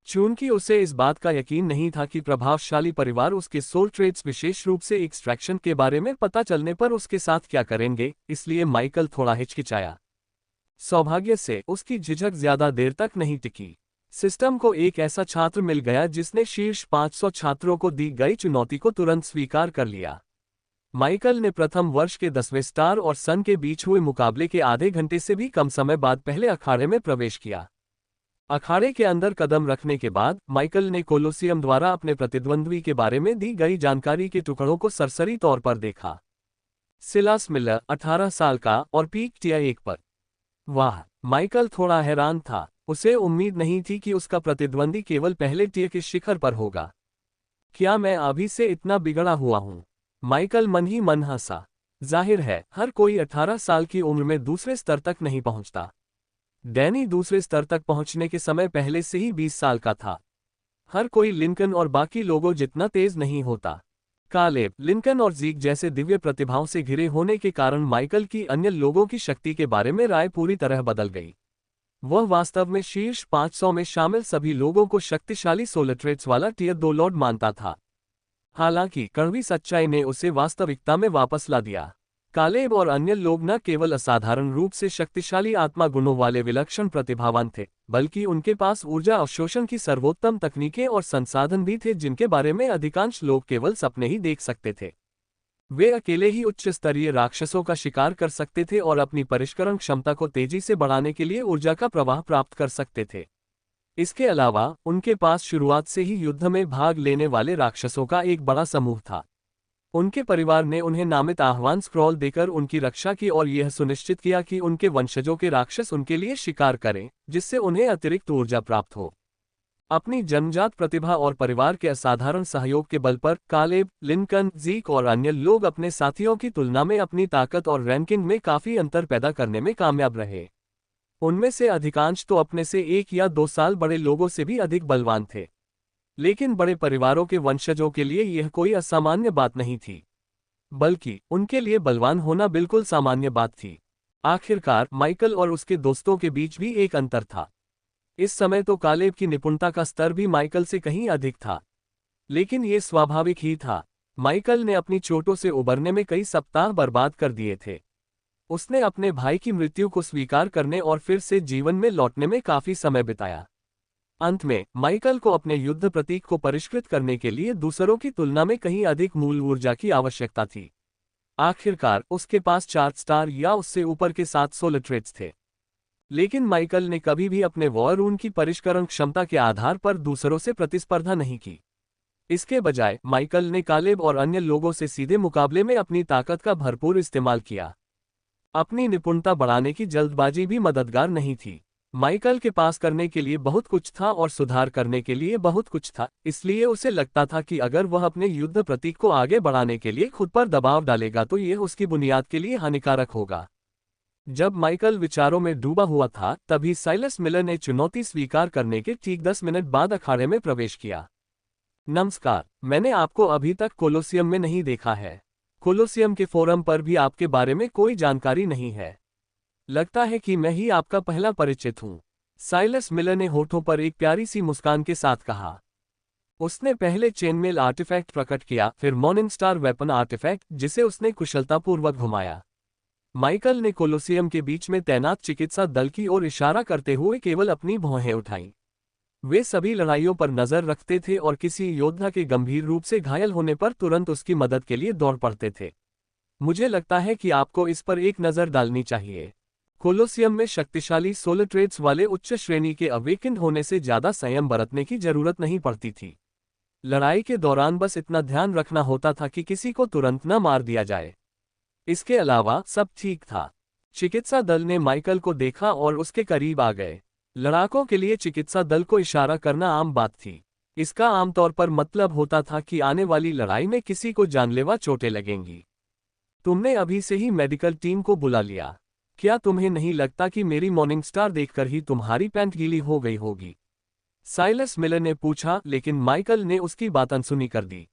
चूंकि उसे इस बात का यकीन नहीं था कि प्रभावशाली परिवार उसके सोल ट्रेड्स, विशेष रूप से एक्सट्रैक्शन के बारे में पता चलने पर उसके साथ क्या करेंगे, इसलिए माइकल थोड़ा हिचकिचाया। सौभाग्य से उसकी झिझक ज्यादा देर तक नहीं टिकी। सिस्टम को एक ऐसा छात्र मिल गया जिसने शीर्ष 500 छात्रों को दी गई चुनौती को तुरंत स्वीकार कर लिया। माइकल ने प्रथम वर्ष के 10वें स्टार और सन के बीच हुए मुकाबले के आधे घंटे से भी कम समय बाद पहले अखाड़े में प्रवेश किया। अखाड़े के अंदर कदम रखने के बाद माइकल ने कोलोसियम द्वारा अपने प्रतिद्वंद्वी के बारे में दी गई जानकारी के टुकड़ों को सरसरी तौर पर देखा। सिलास मिलर 18 साल का और पीक टियर 1 पर। वाह, माइकल थोड़ा हैरान था। उसे उम्मीद नहीं थी कि उसका प्रतिद्वंदी केवल पहले टियर के शिखर पर होगा। क्या मैं अभी से इतना बिगड़ा हुआ हूं? माइकल मन ही मन हंसा। जाहिर है हर कोई 18 साल की उम्र में दूसरे स्तर तक नहीं पहुंचता। डैनी दूसरे स्तर तक पहुंचने के समय पहले से ही 20 साल का था। हर कोई लिंकन और बाकी लोगों जितना तेज नहीं होता। कालेब, लिंकन और जीक जैसे दिव्य प्रतिभाओं से घिरे होने के कारण माइकल की अन्य लोगों की शक्ति के बारे में राय पूरी तरह बदल गई। वह वास्तव में शीर्ष 500 में शामिल सभी लोगों को शक्तिशाली सोलर ट्रेड्स वाला टियर 2 लॉर्ड मानता था। हालांकि कड़वी सच्चाई ने उसे वास्तविकता में वापस ला दिया। कालेब और अन्य लोग न केवल असाधारण रूप से शक्तिशाली आत्मा गुणों वाले विलक्षण प्रतिभावान थे, बल्कि उनके पास ऊर्जा अवशोषण की सर्वोत्तम तकनीकें और संसाधन भी थे जिनके बारे में अधिकांश लोग केवल सपने ही देख सकते थे। वे अकेले ही उच्च स्तरीय राक्षसों का शिकार कर सकते थे और अपनी परिष्करण क्षमता को तेजी से बढ़ाने के लिए ऊर्जा का प्रवाह प्राप्त कर सकते थे। इसके अलावा उनके पास शुरुआत से ही युद्ध में भाग लेने वाले राक्षसों का एक बड़ा समूह था। उनके परिवार ने उन्हें नामित आह्वान स्क्रॉल देकर उनकी रक्षा की और यह सुनिश्चित किया कि उनके वंशजों के राक्षस उनके लिए शिकार करें, जिससे उन्हें अतिरिक्त ऊर्जा प्राप्त हो। अपनी जन्मजात प्रतिभा और परिवार के असाधारण सहयोग के बल पर कालेब, लिंकन, जीक और अन्य लोग अपने साथियों की तुलना में अपनी ताकत और रैंकिंग में काफी अंतर पैदा करने में कामयाब रहे। उनमें से अधिकांश तो अपने से 1 या 2 साल बड़े लोगों से भी अधिक बलवान थे। लेकिन बड़े परिवारों के वंशजों के लिए यह कोई असामान्य बात नहीं थी, बल्कि उनके लिए बलवान होना बिल्कुल सामान्य बात थी। आखिरकार माइकल और उसके दोस्तों के बीच भी एक अंतर था। इस समय तो कालेब की निपुणता का स्तर भी माइकल से कहीं अधिक था, लेकिन ये स्वाभाविक ही था। माइकल ने अपनी चोटों से उबरने में कई सप्ताह बर्बाद कर दिए थे। उसने अपने भाई की मृत्यु को स्वीकार करने और फिर से जीवन में लौटने में काफी समय बिताया। अंत में माइकल को अपने युद्ध प्रतीक को परिष्कृत करने के लिए दूसरों की तुलना में कहीं अधिक मूल ऊर्जा की आवश्यकता थी। आखिरकार उसके पास 4 स्टार या उससे ऊपर के 7 सोलर ट्रेड्स थे। लेकिन माइकल ने कभी भी अपने वॉर रून की परिष्करण क्षमता के आधार पर दूसरों से प्रतिस्पर्धा नहीं की। इसके बजाय माइकल ने कालेब और अन्य लोगों से सीधे मुकाबले में अपनी ताकत का भरपूर इस्तेमाल किया। अपनी निपुणता बढ़ाने की जल्दबाजी भी मददगार नहीं थी। माइकल के पास करने के लिए बहुत कुछ था और सुधार करने के लिए बहुत कुछ था, इसलिए उसे लगता था कि अगर वह अपने युद्ध प्रतीक को आगे बढ़ाने के लिए खुद पर दबाव डालेगा तो यह उसकी बुनियाद के लिए हानिकारक होगा। जब माइकल विचारों में डूबा हुआ था, तभी साइलस मिलर ने चुनौती स्वीकार करने के ठीक 10 मिनट बाद अखाड़े में प्रवेश किया। नमस्कार, मैंने आपको अभी तक कोलोसियम में नहीं देखा है। कोलोसियम के फोरम पर भी आपके बारे में कोई जानकारी नहीं है। लगता है कि मैं ही आपका पहला परिचित हूं। साइलस मिलर ने होठों पर एक प्यारी सी मुस्कान के साथ कहा। उसने पहले चेनमेल आर्टिफैक्ट प्रकट किया, फिर मॉर्निंग स्टार वेपन आर्टिफैक्ट, जिसे उसने कुशलतापूर्वक घुमाया। माइकल ने कोलोसियम के बीच में तैनात चिकित्सा दल की ओर इशारा करते हुए केवल अपनी भौहें उठाईं। वे सभी लड़ाइयों पर नजर रखते थे और किसी योद्धा के गंभीर रूप से घायल होने पर तुरंत उसकी मदद के लिए दौड़ पड़ते थे। मुझे लगता है कि आपको इस पर एक नज़र डालनी चाहिए। कोलोसियम में शक्तिशाली सोलर ट्रेड्स वाले उच्च श्रेणी के अवेकेंड होने से ज्यादा संयम बरतने की जरूरत नहीं पड़ती थी। लड़ाई के दौरान बस इतना ध्यान रखना होता था कि किसी को तुरंत न मार दिया जाए। इसके अलावा सब ठीक था। चिकित्सा दल ने माइकल को देखा और उसके करीब आ गए। लड़ाकों के लिए चिकित्सा दल को इशारा करना आम बात थी। इसका आमतौर पर मतलब होता था कि आने वाली लड़ाई में किसी को जानलेवा चोटें लगेंगी। तुमने अभी से ही मेडिकल टीम को बुला लिया। क्या तुम्हें नहीं लगता कि मेरी मॉर्निंग स्टार देखकर ही तुम्हारी पैंट गीली हो गई होगी? साइलस मिलर ने पूछा, लेकिन माइकल ने उसकी बात अनसुनी कर दी।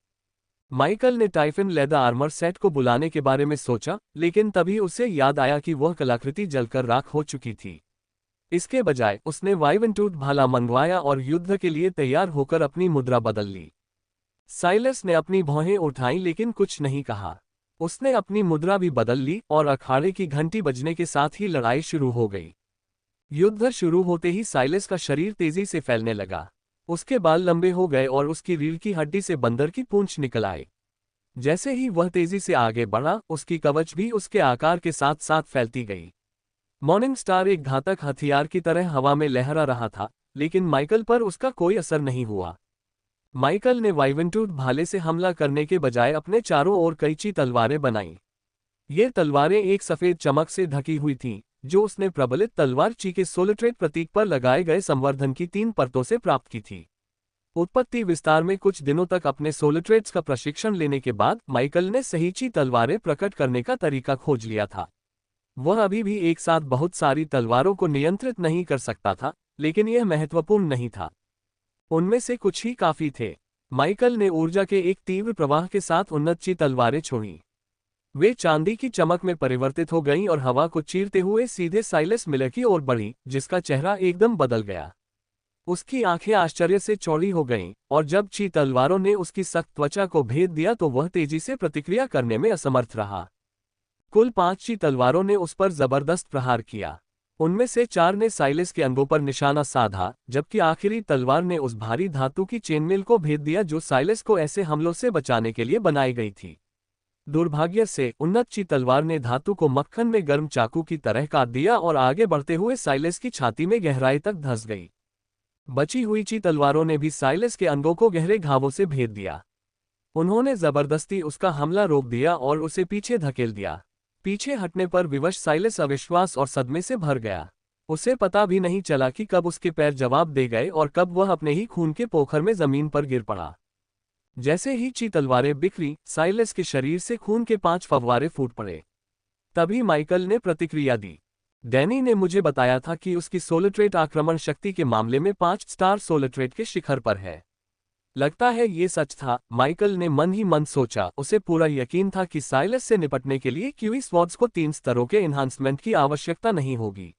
माइकल ने टाइफिन लेदर आर्मर सेट को बुलाने के बारे में सोचा, लेकिन तभी उसे याद आया कि वह कलाकृति जलकर राख हो चुकी थी। इसके बजाय उसने वाइवेंटूट भाला मंगवाया और युद्ध के लिए तैयार होकर अपनी मुद्रा बदल ली। साइलस ने अपनी भौहें उठाईं लेकिन कुछ नहीं कहा। उसने अपनी मुद्रा भी बदल ली और अखाड़े की घंटी बजने के साथ ही लड़ाई शुरू हो गई। युद्ध शुरू होते ही साइलस का शरीर तेजी से फैलने लगा। उसके बाल लंबे हो गए और उसकी रीढ़ की हड्डी से बंदर की पूंछ निकल आई। जैसे ही वह तेजी से आगे बढ़ा, उसकी कवच भी उसके आकार के साथ साथ फैलती गई। मॉर्निंग स्टार एक घातक हथियार की तरह हवा में लहरा रहा था, लेकिन माइकल पर उसका कोई असर नहीं हुआ। माइकल ने वाइवेंटूड भाले से हमला करने के बजाय अपने चारों ओर कैंची तलवारें बनाईं। ये तलवारें एक सफेद चमक से ढकी हुई थीं, जो उसने प्रबलित तलवार ची के सोलिट्रेट प्रतीक पर लगाए गए संवर्धन की 3 परतों से प्राप्त की थी। उत्पत्ति विस्तार में कुछ दिनों तक अपने सोलिट्रेट्स का प्रशिक्षण लेने के बाद माइकल ने सही ची तलवारें प्रकट करने का तरीका खोज लिया था। वह अभी भी एक साथ बहुत सारी तलवारों को नियंत्रित नहीं कर सकता था, लेकिन यह महत्वपूर्ण नहीं था। उनमें से कुछ ही काफी थे। माइकल ने ऊर्जा के एक तीव्र प्रवाह के साथ उन्नत ची तलवारें छोड़ीं। वे चांदी की चमक में परिवर्तित हो गईं और हवा को चीरते हुए सीधे साइलस मिलर की ओर बढ़ीं, जिसका चेहरा एकदम बदल गया। उसकी आंखें आश्चर्य से चौड़ी हो गईं, और जब ची तलवारों ने उसकी सख्त त्वचा को भेद दिया तो वह तेजी से प्रतिक्रिया करने में असमर्थ रहा। कुल 5 ची तलवारों ने उस पर जबरदस्त प्रहार किया। उनमें से 4 ने साइलस के अंगों पर निशाना साधा, जबकि आखिरी तलवार ने उस भारी धातु की चेनमेल को भेद दिया जो साइलस को ऐसे हमलों से बचाने के लिए बनाई गई थी। दुर्भाग्य से उन्नत ची तलवार ने धातु को मक्खन में गर्म चाकू की तरह काट दिया और आगे बढ़ते हुए साइलस की छाती में गहराई तक धंस गई। बची हुई ची तलवारों ने भी साइलस के अंगों को गहरे घावों से भेद दिया। उन्होंने जबरदस्ती उसका हमला रोक दिया और उसे पीछे धकेल दिया। पीछे हटने पर विवश साइलस अविश्वास और सदमे से भर गया। उसे पता भी नहीं चला कि कब उसके पैर जवाब दे गए और कब वह अपने ही खून के पोखर में जमीन पर गिर पड़ा। जैसे ही ची तलवारें बिखरी, साइलस के शरीर से खून के 5 फव्वारे फूट पड़े। तभी माइकल ने प्रतिक्रिया दी। डैनी ने मुझे बताया था कि उसकी सोलिट्रेट आक्रमण शक्ति के मामले में 5 स्टार सोलिट्रेट के शिखर पर है। लगता है ये सच था, माइकल ने मन ही मन सोचा। उसे पूरा यकीन था कि साइलस से निपटने के लिए क्यूई स्वॉर्ड्स को 3 स्तरों के एनहांसमेंट की आवश्यकता नहीं होगी।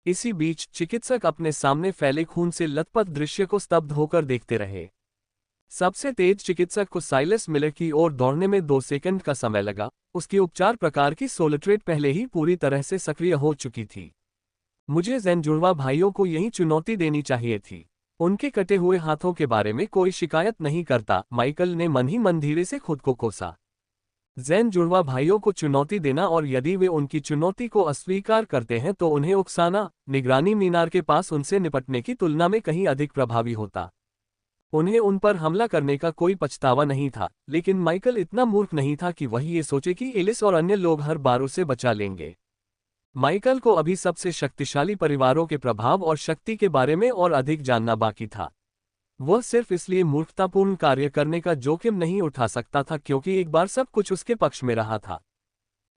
इसी बीच चिकित्सक अपने सामने फैले खून से लथपथ दृश्य को स्तब्ध होकर देखते रहे। सबसे तेज चिकित्सक को साइलस मिलर की ओर दौड़ने में 2 सेकंड का समय लगा। उसकी उपचार प्रकार की सोलिट्रेट पहले ही पूरी तरह से सक्रिय हो चुकी थी। मुझे ज़ेन जुड़वा भाइयों को यही चुनौती देनी चाहिए थी। उनके कटे हुए हाथों के बारे में कोई शिकायत नहीं करता, माइकल ने मन ही मन धीरे से खुद को कोसा। ज़ेन जुड़वा भाइयों को चुनौती देना, और यदि वे उनकी चुनौती को अस्वीकार करते हैं तो उन्हें उकसाना, निगरानी मीनार के पास उनसे निपटने की तुलना में कहीं अधिक प्रभावी होता। उन्हें उन पर हमला करने का कोई पछतावा नहीं था, लेकिन माइकल इतना मूर्ख नहीं था कि वह ये सोचे कि एलिस और अन्य लोग हर बार उसे बचा लेंगे। माइकल को अभी सबसे शक्तिशाली परिवारों के प्रभाव और शक्ति के बारे में और अधिक जानना बाकी था। वह सिर्फ इसलिए मूर्खतापूर्ण कार्य करने का जोखिम नहीं उठा सकता था क्योंकि एक बार सब कुछ उसके पक्ष में रहा था।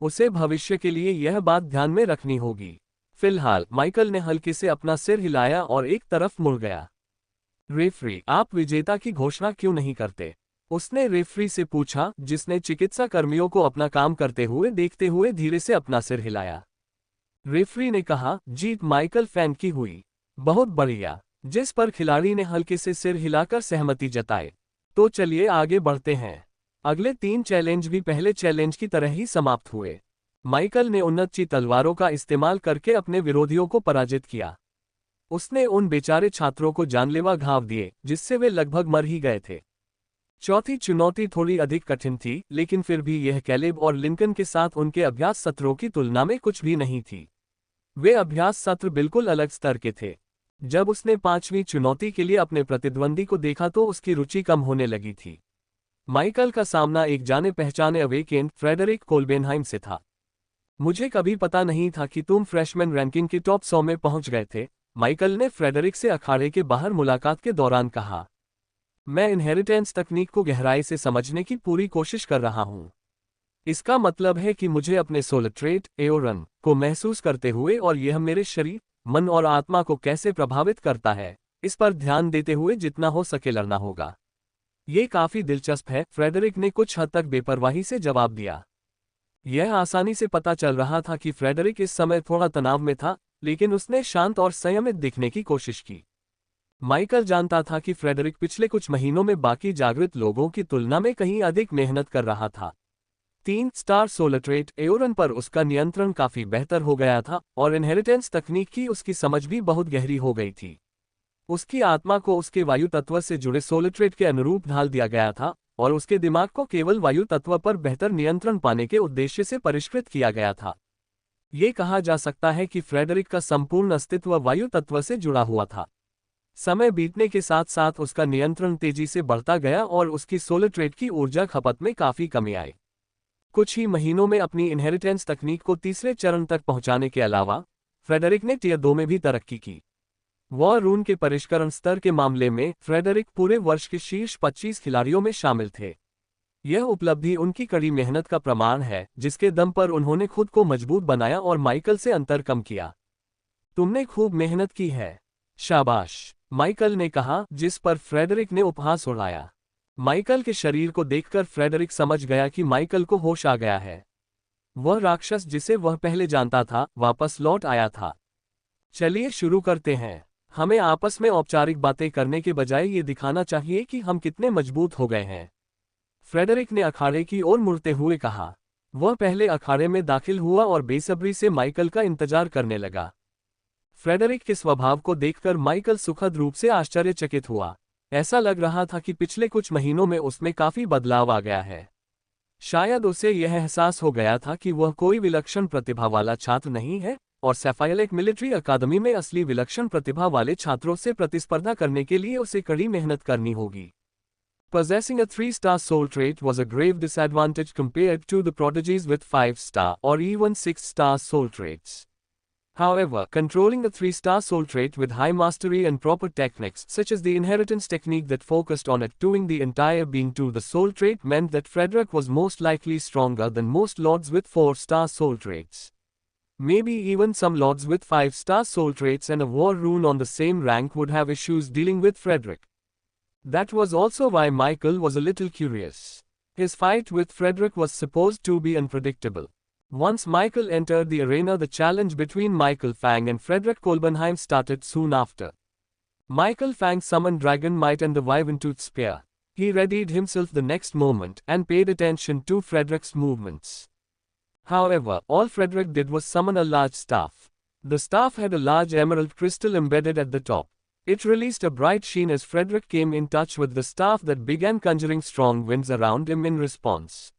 उसे भविष्य के लिए यह बात ध्यान में रखनी होगी। फिलहाल माइकल ने हल्के से अपना सिर हिलाया और एक तरफ मुड़ गया। रेफरी, आप विजेता की घोषणा क्यों नहीं करते? उसने रेफरी से पूछा, जिसने चिकित्सा कर्मियों को अपना काम करते हुए देखते हुए धीरे से अपना सिर हिलाया। रेफरी ने कहा, जीत माइकल फैन की हुई। बहुत बढ़िया। जिस पर खिलाड़ी ने हल्के से सिर हिलाकर सहमति जताई। तो चलिए आगे बढ़ते हैं। अगले 3 चैलेंज भी पहले चैलेंज की तरह ही समाप्त हुए। माइकल ने उन्नत ची तलवारों का इस्तेमाल करके अपने विरोधियों को पराजित किया। उसने उन बेचारे छात्रों को जानलेवा घाव दिए, जिससे वे लगभग मर ही गए थे। चौथी चुनौती थोड़ी अधिक कठिन थी, लेकिन फिर भी यह कैलेब और लिंकन के साथ उनके अभ्यास सत्रों की तुलना में कुछ भी नहीं थी। वे अभ्यास सत्र बिल्कुल अलग स्तर के थे। जब उसने 5वीं चुनौती के लिए अपने प्रतिद्वंदी को देखा तो उसकी रुचि कम होने लगी थी। माइकल का सामना एक जाने पहचाने अवेकेंड फ्रेडरिक कोल्बेनहाइम से था। मुझे कभी पता नहीं था कि तुम फ्रेशमैन रैंकिंग के टॉप 100 में पहुंच गए थे, माइकल ने फ्रेडरिक से अखाड़े के बाहर मुलाकात के दौरान कहा। मैं इनहेरिटेंस तकनीक को गहराई से समझने की पूरी कोशिश कर रहा हूं। इसका मतलब है कि मुझे अपने सोलिट्रेट एओरन को महसूस करते हुए और यह मेरे शरीर, मन और आत्मा को कैसे प्रभावित करता है, इस पर ध्यान देते हुए जितना हो सके लड़ना होगा। ये काफी दिलचस्प है, फ्रेडरिक ने कुछ हद तक बेपरवाही से जवाब दिया। यह आसानी से पता चल रहा था कि फ्रेडरिक इस समय थोड़ा तनाव में था, लेकिन उसने शांत और संयमित दिखने की कोशिश की। माइकल जानता था कि फ्रेडरिक पिछले कुछ महीनों में बाकी जागृत लोगों की तुलना में कहीं अधिक मेहनत कर रहा था। 3 स्टार सोलर ट्रेट एओरन पर उसका नियंत्रण काफी बेहतर हो गया था और इनहेरिटेंस तकनीक की उसकी समझ भी बहुत गहरी हो गई थी। उसकी आत्मा को उसके वायु तत्व से जुड़े सोलर ट्रेट के अनुरूप ढाल दिया गया था और उसके दिमाग को केवल वायु तत्व पर बेहतर नियंत्रण पाने के उद्देश्य से परिष्कृत किया गया था। ये कहा जा सकता है कि फ्रेडरिक का संपूर्ण अस्तित्व वायु तत्व से जुड़ा हुआ था। समय बीतने के साथ साथ उसका नियंत्रण तेजी से बढ़ता गया और उसकी सोलर ट्रेट की ऊर्जा खपत में काफी कमी आई। कुछ ही महीनों में अपनी इनहेरिटेंस तकनीक को तीसरे चरण तक पहुंचाने के अलावा फ्रेडरिक ने टियर 2 में भी तरक्की की। वॉर रून के परिष्करण स्तर के मामले में फ्रेडरिक पूरे वर्ष के शीर्ष 25 खिलाड़ियों में शामिल थे। यह उपलब्धि उनकी कड़ी मेहनत का प्रमाण है, जिसके दम पर उन्होंने खुद को मजबूत बनाया और माइकल से अंतर कम किया। तुमने खूब मेहनत की है। शाबाश, माइकल ने कहा, जिस पर फ्रेडरिक ने उपहास उड़ाया। माइकल के शरीर को देखकर फ्रेडरिक समझ गया कि माइकल को होश आ गया है। वह राक्षस जिसे वह पहले जानता था वापस लौट आया था। चलिए शुरू करते हैं। हमें आपस में औपचारिक बातें करने के बजाय ये दिखाना चाहिए कि हम कितने मजबूत हो गए हैं, फ्रेडरिक ने अखाड़े की ओर मुड़ते हुए कहा। वह पहले अखाड़े में दाखिल हुआ और बेसब्री से माइकल का इंतजार करने लगा। फ्रेडरिक के स्वभाव को देखकर माइकल सुखद रूप से आश्चर्यचकित हुआ। ऐसा लग रहा था कि पिछले कुछ महीनों में उसमें काफी बदलाव आ गया है। शायद उसे यह एहसास हो गया था कि वह कोई विलक्षण प्रतिभा वाला छात्र नहीं है और सैफायलेक मिलिट्री अकादमी में असली विलक्षण प्रतिभा वाले छात्रों से प्रतिस्पर्धा करने के लिए उसे कड़ी मेहनत करनी होगी। Possessing a 3-star soul trait was a grave disadvantage compared to the prodigies with 5-star or even 6-star soul traits. However, controlling a 3-star soul trait with high mastery and proper techniques, such as the inheritance technique that focused on attuning the entire being to the soul trait, meant that Frederick was most likely stronger than most lords with 4-star soul traits. Maybe even some lords with 5-star soul traits and a war rune on the same rank would have issues dealing with Frederick. That was also why Michael was a little curious. His fight with Frederick was supposed to be unpredictable. Once Michael entered the arena, the challenge between Michael Fang and Frederick Kolbenheim started soon after. Michael Fang summoned Dragon Might and the Wyvern-Tooth Spear. He readied himself the next moment and paid attention to Frederick's movements. However, all Frederick did was summon a large staff. The staff had a large emerald crystal embedded at the top. It released a bright sheen as Frederick came in touch with the staff that began conjuring strong winds around him in response.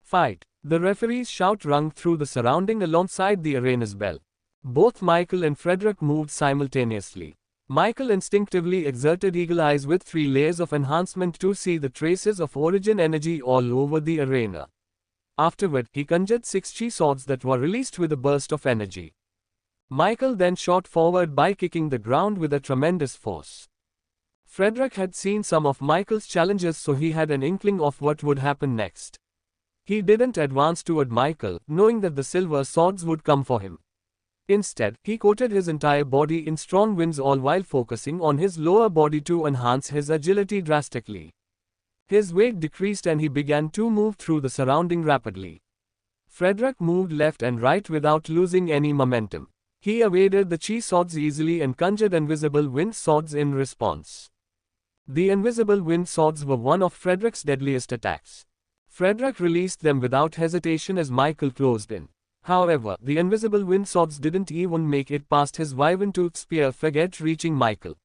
Fight! The referee's shout rung through the surrounding alongside the arena's bell. Both Michael and Frederick moved simultaneously. Michael instinctively exerted eagle eyes with 3 layers of enhancement to see the traces of origin energy all over the arena. Afterward, he conjured 6 chi swords that were released with a burst of energy. Michael then shot forward by kicking the ground with a tremendous force. Frederick had seen some of Michael's challenges, so he had an inkling of what would happen next. He didn't advance toward Michael, knowing that the silver swords would come for him. Instead, he coated his entire body in strong winds, all while focusing on his lower body to enhance his agility drastically. His weight decreased and he began to move through the surrounding rapidly. Frederick moved left and right without losing any momentum. He evaded the chi swords easily and conjured invisible wind swords in response. The invisible wind swords were one of Frederick's deadliest attacks. Frederick released them without hesitation as Michael closed in. However, the invisible wind swords didn't even make it past his Wyvern-Tooth Spear, forget reaching Michael.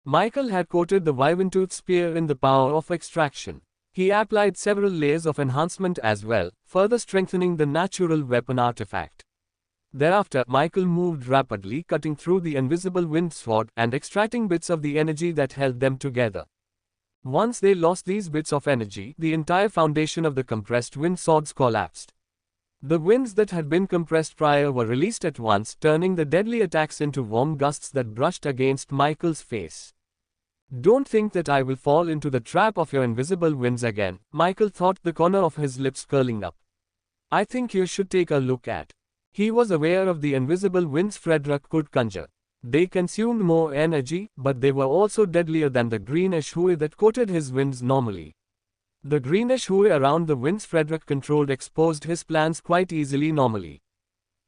Michael had coated the Wyvern-Tooth Spear in the power of extraction. He applied several layers of enhancement as well, further strengthening the natural weapon artifact. Thereafter, Michael moved rapidly, cutting through the invisible wind sword and extracting bits of the energy that held them together. Once they lost these bits of energy, the entire foundation of the compressed wind swords collapsed. The winds that had been compressed prior were released at once, turning the deadly attacks into warm gusts that brushed against Michael's face. Don't think that I will fall into the trap of your invisible winds again, Michael thought, the corner of his lips curling up. I think you should take a look at. He was aware of the invisible winds Frederick could conjure. They consumed more energy, but they were also deadlier than the greenish hue that coated his winds normally. The greenish hue around the winds Frederick controlled exposed his plans quite easily normally.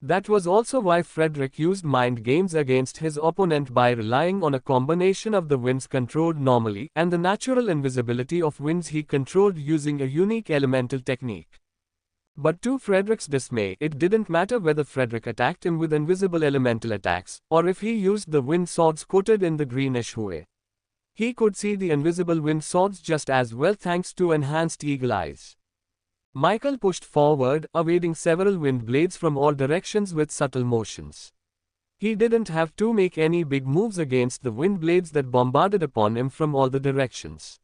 That was also why Frederick used mind games against his opponent by relying on a combination of the winds controlled normally and the natural invisibility of winds he controlled using a unique elemental technique. But to Frederick's dismay, it didn't matter whether Frederick attacked him with invisible elemental attacks, or if he used the wind swords coated in the greenish hue. He could see the invisible wind swords just as well thanks to enhanced eagle eyes. Michael pushed forward, evading several wind blades from all directions with subtle motions. He didn't have to make any big moves against the wind blades that bombarded upon him from all the directions.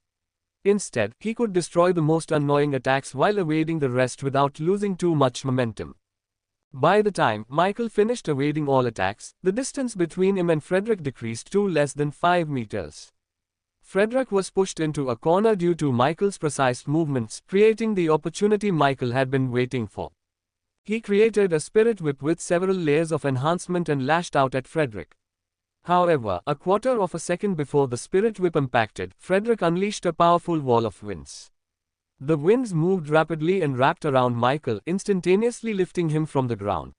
Instead, he could destroy the most annoying attacks while evading the rest without losing too much momentum. By the time Michael finished evading all attacks, the distance between him and Frederick decreased to less than 5 meters. Frederick was pushed into a corner due to Michael's precise movements, creating the opportunity Michael had been waiting for. He created a spirit whip with several layers of enhancement and lashed out at Frederick. However, a quarter of a second before the spirit whip impacted, Frederick unleashed a powerful wall of winds. The winds moved rapidly and wrapped around Michael, instantaneously lifting him from the ground.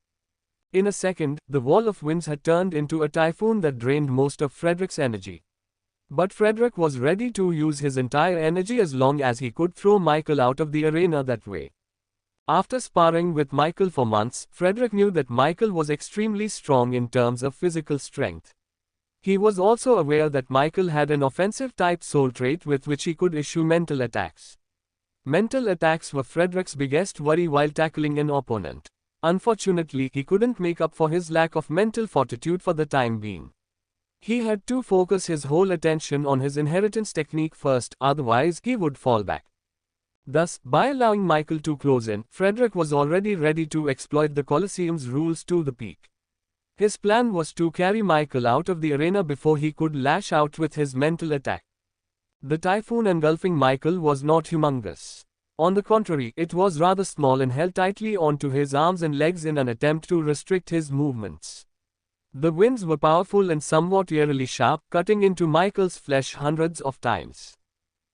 In a second, the wall of winds had turned into a typhoon that drained most of Frederick's energy. But Frederick was ready to use his entire energy as long as he could throw Michael out of the arena that way. After sparring with Michael for months, Frederick knew that Michael was extremely strong in terms of physical strength. He was also aware that Michael had an offensive type soul trait with which he could issue mental attacks. Mental attacks were Frederick's biggest worry while tackling an opponent. Unfortunately, he couldn't make up for his lack of mental fortitude for the time being. He had to focus his whole attention on his inheritance technique first, otherwise he would fall back. Thus, by allowing Michael to close in, Frederick was already ready to exploit the Colosseum's rules to the peak. His plan was to carry Michael out of the arena before he could lash out with his mental attack. The typhoon engulfing Michael was not humongous. On the contrary, it was rather small and held tightly onto his arms and legs in an attempt to restrict his movements. The winds were powerful and somewhat eerily sharp, cutting into Michael's flesh hundreds of times.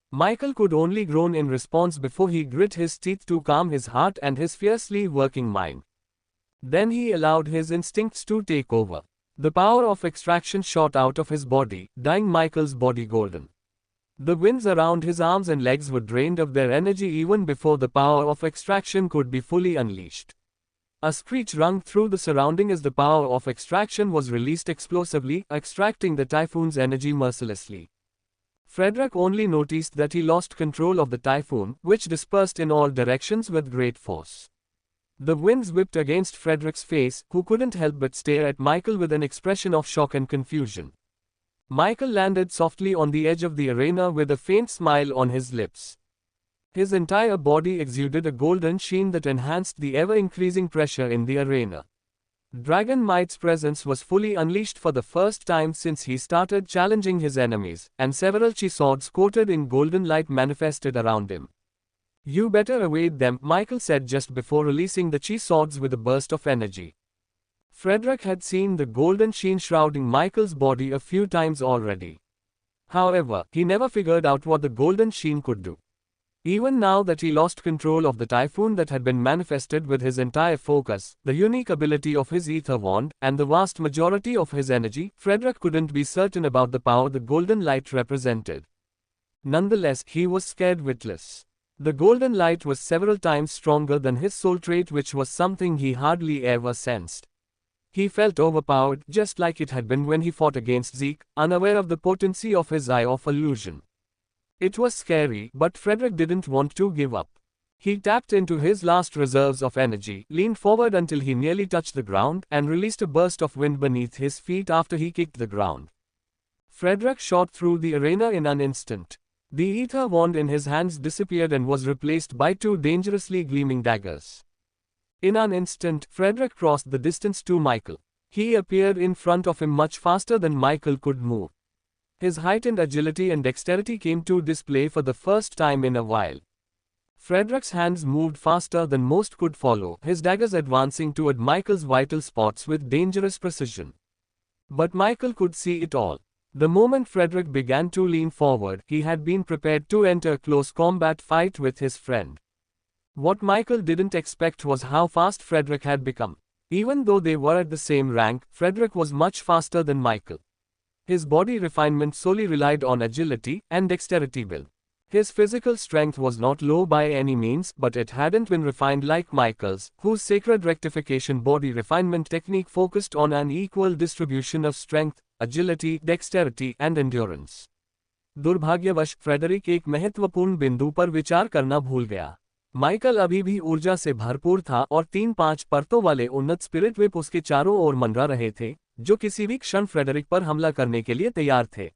Michael could only groan in response before he grit his teeth to calm his heart and his fiercely working mind. Then he allowed his instincts to take over. The power of extraction shot out of his body, dyeing Michael's body golden. The winds around his arms and legs were drained of their energy even before the power of extraction could be fully unleashed. A screech rung through the surrounding as the power of extraction was released explosively, extracting the typhoon's energy mercilessly. Frederick only noticed that he lost control of the typhoon, which dispersed in all directions with great force. The winds whipped against Frederick's face, who couldn't help but stare at Michael with an expression of shock and confusion. Michael landed softly on the edge of the arena with a faint smile on his lips. His entire body exuded a golden sheen that enhanced the ever-increasing pressure in the arena. Dragon Might's presence was fully unleashed for the first time since he started challenging his enemies, and several chi swords coated in golden light manifested around him. "You better evade them," Michael said just before releasing the chi swords with a burst of energy. Frederick had seen the golden sheen shrouding Michael's body a few times already. However, he never figured out what the golden sheen could do. Even now that he lost control of the typhoon that had been manifested with his entire focus, the unique ability of his ether wand, and the vast majority of his energy, Frederick couldn't be certain about the power the golden light represented. Nonetheless, he was scared witless. The golden light was several times stronger than his soul trait, which was something he hardly ever sensed. He felt overpowered, just like it had been when he fought against Zeke, unaware of the potency of his Eye of Illusion. It was scary, but Frederick didn't want to give up. He tapped into his last reserves of energy, leaned forward until he nearly touched the ground, and released a burst of wind beneath his feet after he kicked the ground. Frederick shot through the arena in an instant. The ether wand in his hands disappeared and was replaced by 2 dangerously gleaming daggers. In an instant, Frederick crossed the distance to Michael. He appeared in front of him much faster than Michael could move. His heightened agility and dexterity came to display for the first time in a while. Frederick's hands moved faster than most could follow, his daggers advancing toward Michael's vital spots with dangerous precision. But Michael could see it all. The moment Frederick began to lean forward, he had been prepared to enter a close combat fight with his friend. What Michael didn't expect was how fast Frederick had become. Even though they were at the same rank, Frederick was much faster than Michael. His body refinement solely relied on agility and dexterity build. His physical strength was not low by any means, but it hadn't been refined like Michael's, whose sacred rectification body refinement technique focused on an equal distribution of strength, agility, dexterity, and endurance. दुर्भाग्यवश Frederick एक महत्वपूर्ण बिंदु पर विचार करना भूल गया। Michael अभी भी ऊर्जा से भरपूर था और 3-5 परतों वाले उन्नत स्पिरिट व्हिप उसके चारों ओर मंडरा रहे थे, जो किसी भी क्षण फ्रेडरिक पर हमला करने के लिए तैयार थे।